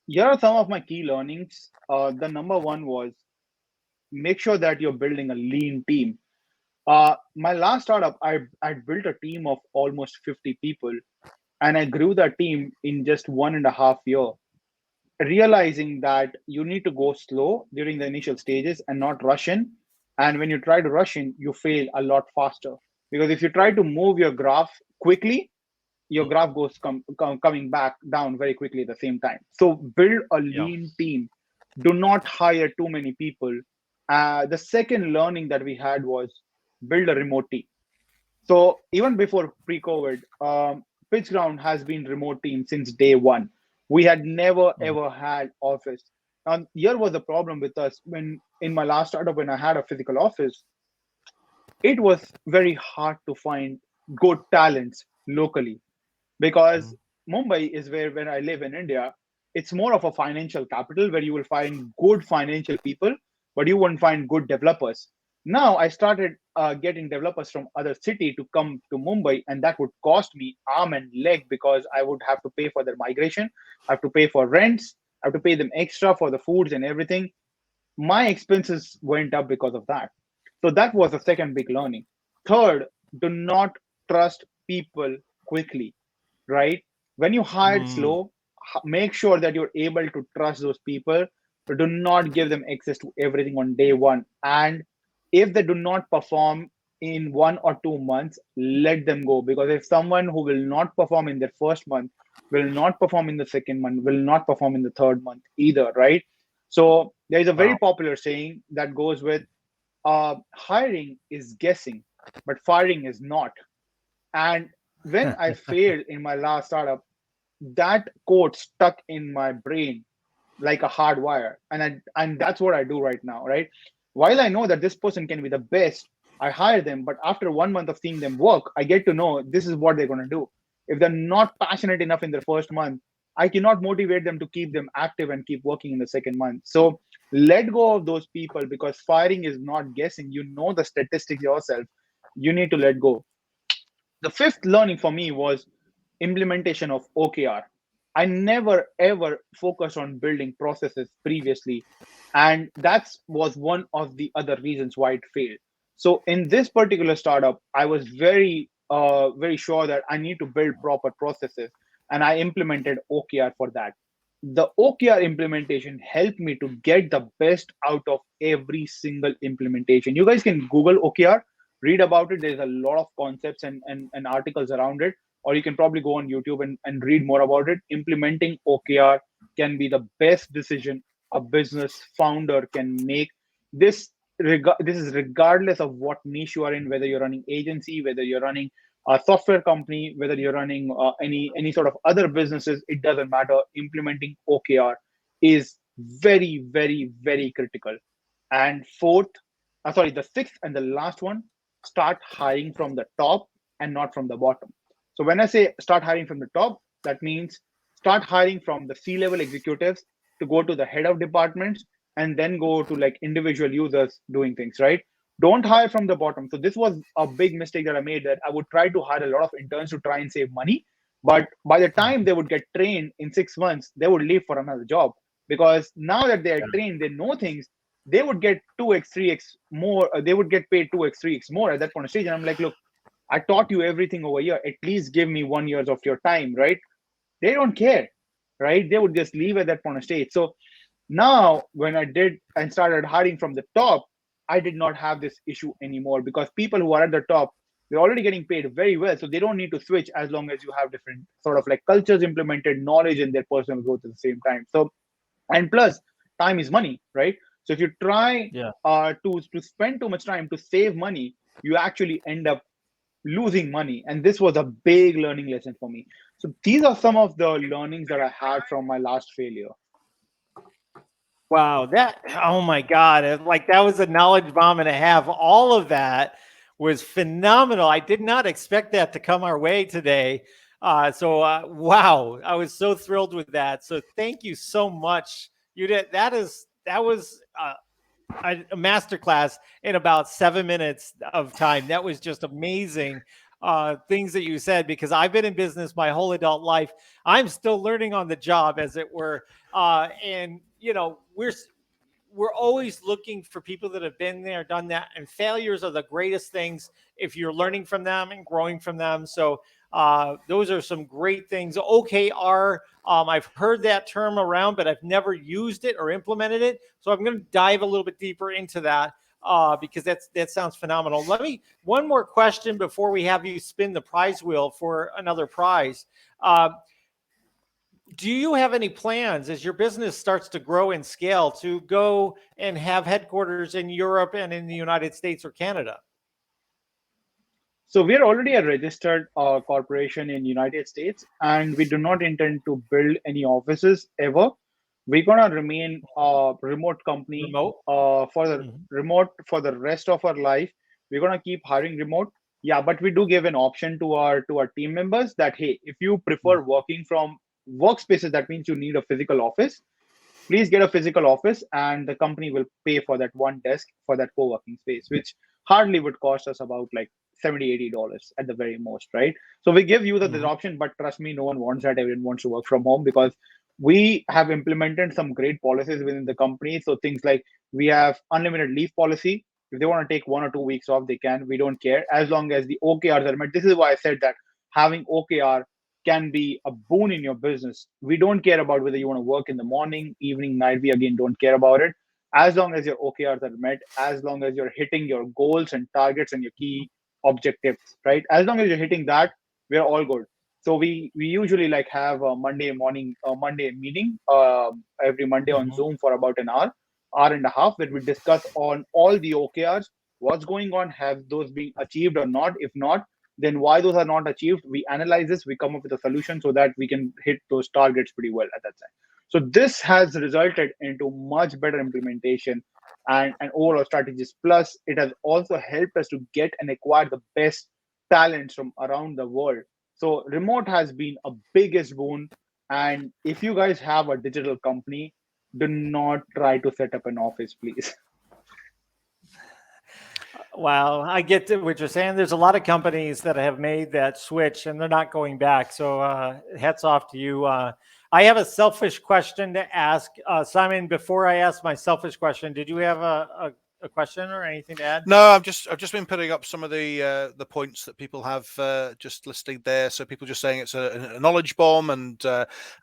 Speaker 2: here are some of my key learnings. The number one was, make sure that you're building a lean team. My last startup, I built a team of almost 50 people, and I grew that team in just 1.5 years, realizing that you need to go slow during the initial stages and not rush in. And when you try to rush in, you fail a lot faster, because if you try to move your graph quickly, your graph goes coming back down very quickly at the same time. So build a lean team. Do not hire too many people. The second learning that we had was build a remote team. So even before pre-COVID, Pitchground has been remote team since day one. We had never ever had office. Now here was the problem with us. When in my last startup, when I had a physical office, it was very hard to find good talents locally, because Mumbai is where I live in India. It's more of a financial capital where you will find good financial people, but you won't find good developers. Now I started getting developers from other city to come to Mumbai, and that would cost me arm and leg, because I would have to pay for their migration, I have to pay for rents, I have to pay them extra for the foods and everything. My expenses went up because of that. So that was the second big learning. Third, do not trust people quickly, right? When you hire slow, make sure that you're able to trust those people. But do not give them access to everything on day one. And if they do not perform in 1 or 2 months, let them go. Because if someone who will not perform in their first month, will not perform in the second month, will not perform in the third month either, right? So there is a very
Speaker 1: Wow.
Speaker 2: popular saying that goes with hiring is guessing, but firing is not. And when I failed in my last startup, that quote stuck in my brain like a hard wire. And that's what I do right now, right? While I know that this person can be the best, I hire them, but after 1 month of seeing them work, I get to know this is what they're going to do. If they're not passionate enough in their first month, I cannot motivate them to keep them active and keep working in the second month. So let go of those people, because firing is not guessing. You know the statistics yourself. You need to let go. The fifth learning for me was implementation of OKR. I never ever focused on building processes previously, and that was one of the other reasons why it failed. So in this particular startup, I was very sure that I need to build proper processes, and I implemented OKR for that. The OKR implementation helped me to get the best out of every single implementation. You guys can Google OKR, read about it. There's a lot of concepts and articles around it, or you can probably go on YouTube and read more about it. Implementing OKR can be the best decision a business founder can make. This is regardless of what niche you are in, whether you're running agency, whether you're running a software company, whether you're running any sort of other businesses. It doesn't matter. Implementing OKR is very, very, very critical. And the sixth and the last one, start hiring from the top and not from the bottom. So when I say start hiring from the top, that means start hiring from the C-level executives to go to the head of departments, and then go to like individual users doing things, right? Don't hire from the bottom. So this was a big mistake that I made, that I would try to hire a lot of interns to try and save money. But by the time they would get trained in 6 months, they would leave for another job, because now that they are trained, they know things. They would get 2x, 3x more. They would get paid 2x, 3x more at that point of stage. And I'm like, look, I taught you everything over here. At least give me 1 year of your time, right? They don't care, right? They would just leave at that point of stage. So now, when I did and started hiring from the top, I did not have this issue anymore, because people who are at the top, they're already getting paid very well. So they don't need to switch, as long as you have different sort of like cultures implemented, knowledge, and their personal growth at the same time. So, and plus, time is money, right? So if you try to spend too much time to save money, you actually end up losing money. And this was a big learning lesson for me. So these are some of the learnings that I had from my last failure.
Speaker 1: Wow, oh my God, like that was a knowledge bomb and a half. All of that was phenomenal. I did not expect that to come our way today. Wow, I was so thrilled with that. So thank you so much. That was a masterclass in about 7 minutes of time. That was just amazing. Things that you said, because I've been in business my whole adult life. I'm still learning on the job, as it were. And we're always looking for people that have been there, done that, and failures are the greatest things if you're learning from them and growing from them. So those are some great things. OKR, I've heard that term around, but I've never used it or implemented it. So I'm going to dive a little bit deeper into that. Because that sounds phenomenal. One more question before we have you spin the prize wheel for another prize. Do you have any plans as your business starts to grow and scale to go and have headquarters in Europe and in the United States or Canada?
Speaker 2: So we're already a registered corporation in United States, and we do not intend to build any offices ever. We're gonna remain a remote company for the remote for the rest of our life. We're gonna keep hiring remote. Yeah, but we do give an option to our team members that, hey, if you prefer working from workspaces, that means you need a physical office. Please get a physical office, and the company will pay for that one desk for that co-working space, which hardly would cost us about like $70-$80 at the very most, right? So we give you the option, but trust me, no one wants that. Everyone wants to work from home, because we have implemented some great policies within the company. So things like, we have unlimited leave policy. If they want to take 1 or 2 weeks off, they can. We don't care, as long as the OKRs are met. This is why I said that having OKR can be a boon in your business. We don't care about whether you want to work in the morning, evening, night. We again don't care about it. as long as your OKRs are met, as long as you're hitting your goals and targets and your key objectives, right? As long as you're hitting that, we're all good. So we usually like have a Monday morning, a Monday meeting every Monday on Zoom for about an hour and a half, where we discuss on all the OKRs, what's going on, have those been achieved or not? If not, then why those are not achieved? We analyze this, we come up with a solution so that we can hit those targets pretty well at that time. So this has resulted into much better implementation and overall strategies. Plus, it has also helped us to get and acquire the best talents from around the world. So remote has been a biggest boon. And if you guys have a digital company, do not try to set up an office, please.
Speaker 1: Wow, I get to what you're saying. There's a lot of companies that have made that switch and they're not going back. So hats off to you. I have a selfish question to ask. Simon, before I ask my selfish question, did you have a question or anything to add?
Speaker 3: No, I've just been putting up some of the points that people have just listed there. So people just saying it's a knowledge bomb, and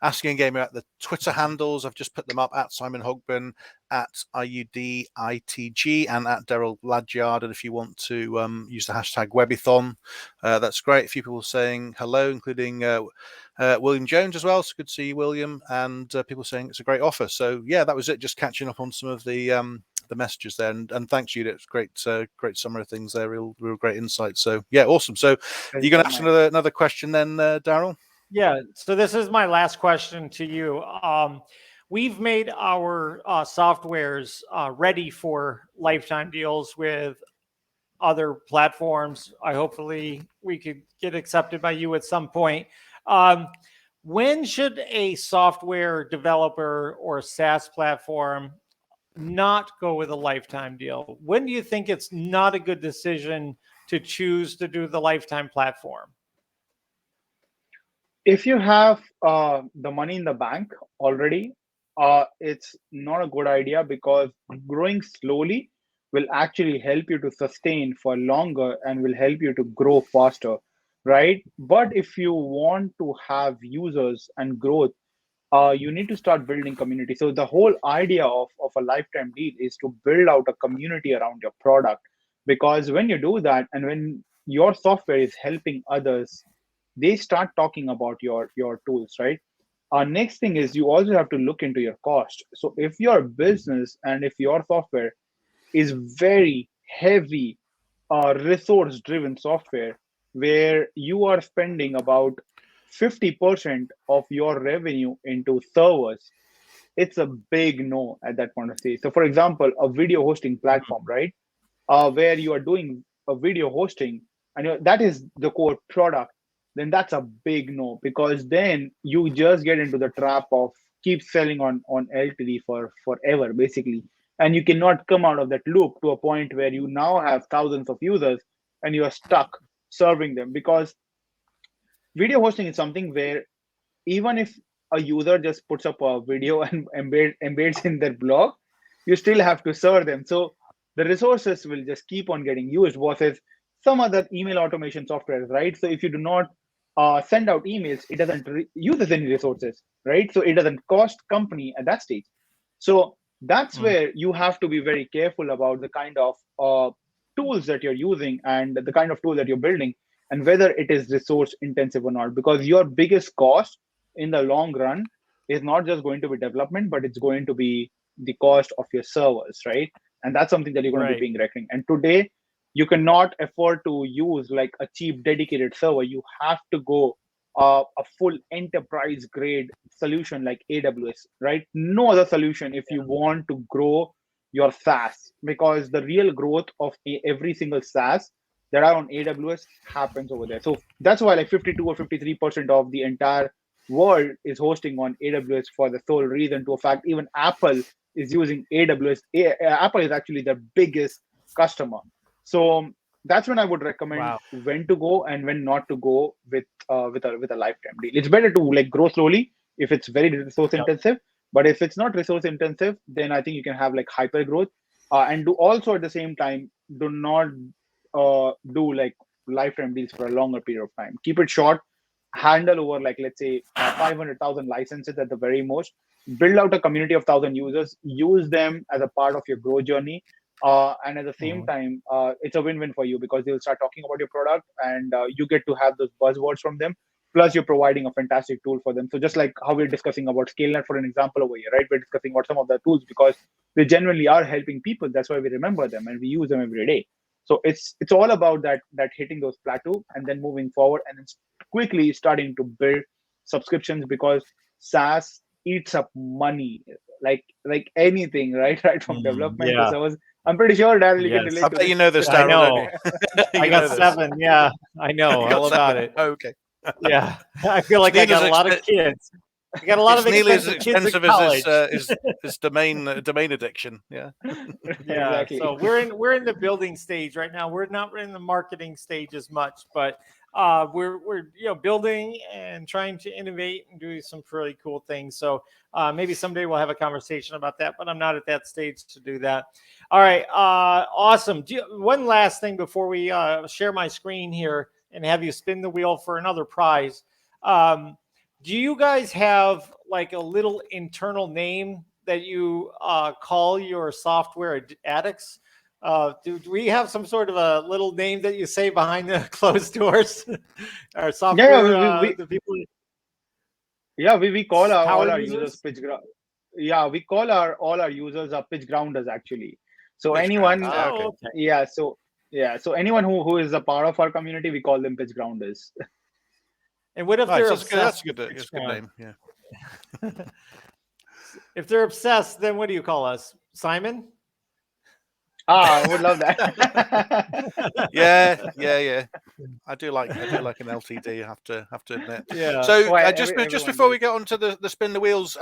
Speaker 3: asking again about the Twitter handles. I've just put them up at Simon Hogben, at IUDITG, and at Daryl Ladyard. And if you want to use the hashtag Webbython, that's great. A few people saying hello, including William Jones as well. So good to see you, William. And people saying it's a great offer. So yeah, that was it. Just catching up on some of the messages there, and thanks, Judith. It's great summary of things there. Real great insight. So yeah, awesome. So you're going to ask another question then, Daryl?
Speaker 1: Yeah. So this is my last question to you. We've made our softwares ready for lifetime deals with other platforms. Hopefully we could get accepted by you at some point. When should a software developer or SaaS platform not go with a lifetime deal? When do you think it's not a good decision to choose to do the lifetime platform?
Speaker 2: If you have the money in the bank already, it's not a good idea, because growing slowly will actually help you to sustain for longer and will help you to grow faster, right? But if you want to have users and growth, you need to start building community. So the whole idea of a lifetime deal is to build out a community around your product, because when you do that and when your software is helping others, they start talking about your tools, right? Next thing is, you also have to look into your cost. So if your business and if your software is very heavy resource driven software, where you are spending about 50% of your revenue into servers, it's a big no at that point of stage. So for example, a video hosting platform, right? Where you are doing a video hosting and that is the core product, then that's a big no, because then you just get into the trap of keep selling on LTD for forever, basically. And you cannot come out of that loop to a point where you now have thousands of users and you are stuck serving them. Because video hosting is something where even if a user just puts up a video and embeds in their blog, you still have to serve them. So the resources will just keep on getting used versus some other email automation software, right? So if you do not send out emails, it doesn't use any resources, right? So it doesn't cost company at that stage. So that's where you have to be very careful about the kind of tools that you're using and the kind of tool that you're building, and whether it is resource intensive or not. Because your biggest cost in the long run is not just going to be development, but it's going to be the cost of your servers, right? And that's something that you're going to be being reckoning. And today, you cannot afford to use like a cheap dedicated server. You have to go a full enterprise grade solution like AWS, right? No other solution if you want to grow your SaaS, because the real growth of every single SaaS that are on AWS happens over there. So that's why like 52 or 53% of the entire world is hosting on AWS, for the sole reason to a fact even Apple is using AWS. Apple is actually the biggest customer. So that's when I would recommend when to go and when not to go with a lifetime deal. It's better to like grow slowly if it's very resource intensive, but if it's not resource intensive, then I think you can have like hyper growth, and do also at the same time do not do like lifetime deals for a longer period of time. Keep it short, handle over like let's say 500,000 licenses at the very most, build out a community of 1,000 users, use them as a part of your growth journey. And at the same time, it's a win-win for you because they'll start talking about your product and you get to have those buzzwords from them. Plus, you're providing a fantastic tool for them. So just like how we're discussing about ScaleNet for an example over here, right? We're discussing about some of the tools because they genuinely are helping people. That's why we remember them and we use them every day. So it's all about that hitting those plateau and then moving forward and then quickly starting to build subscriptions because SaaS eats up money like anything, right? Right from development to service. I'm pretty sure Daryl you can relate
Speaker 3: I
Speaker 2: to
Speaker 3: bet
Speaker 2: this.
Speaker 3: you know this,
Speaker 1: I
Speaker 3: Daryl,
Speaker 1: know.
Speaker 3: don't you?
Speaker 1: I got 7. Yeah, I know
Speaker 3: You got
Speaker 1: all about
Speaker 3: 7.
Speaker 1: it.
Speaker 3: Okay.
Speaker 1: Yeah, I feel like I got a lot of kids. I got a lot
Speaker 3: It's
Speaker 1: of
Speaker 3: nearly as
Speaker 1: expensive kids in
Speaker 3: expensive
Speaker 1: college.
Speaker 3: as his domain addiction. Yeah.
Speaker 1: Yeah,
Speaker 2: Exactly.
Speaker 1: so we're in the building stage right now. We're not in the marketing stage as much, but we're building and trying to innovate and do some pretty cool things. So maybe someday we'll have a conversation about that, but I'm not at that stage to do that. All right, awesome. One last thing before we share my screen here and have you spin the wheel for another prize. Do you guys have like a little internal name that you call your software addicts? Do we have some sort of a little name that you say behind the closed doors? Our software, the people.
Speaker 2: Yeah, we call all our users
Speaker 1: users?
Speaker 2: Pitchground. Yeah, we call all our users are pitch grounders actually. So
Speaker 3: Pitchground.
Speaker 2: anyone,
Speaker 3: Okay.
Speaker 2: okay. So anyone who is a part of our community, we call them pitch grounders.
Speaker 1: And what if
Speaker 3: Nice.
Speaker 1: they're
Speaker 3: That's
Speaker 1: obsessed?
Speaker 3: good. That's a good name. Yeah.
Speaker 1: If they're obsessed, then what do you call us, Simon?
Speaker 2: I would love that.
Speaker 3: Yeah. I do like an LTD. I have to admit.
Speaker 1: Yeah.
Speaker 3: So
Speaker 2: Well,
Speaker 3: just before we get on to the spin the wheels,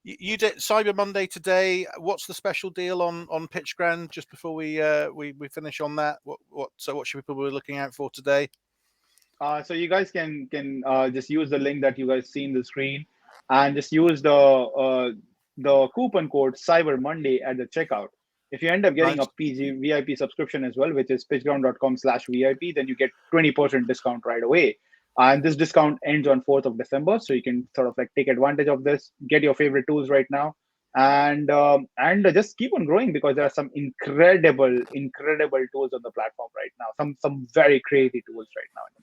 Speaker 3: you did Cyber Monday today. What's the special deal on Pitchground? Just before we finish on that, what should people be looking out for today?
Speaker 2: So you guys can just use the link that you guys see in the screen, and just use the coupon code Cyber Monday at the checkout. If you end up getting
Speaker 3: Nice.
Speaker 2: a PG VIP subscription as well, which is pitchground.com/VIP, then you get 20% discount right away. And this discount ends on 4th of December, so you can sort of like take advantage of this, get your favorite tools right now, and just keep on growing because there are some incredible tools on the platform right now. Some very crazy tools right now in the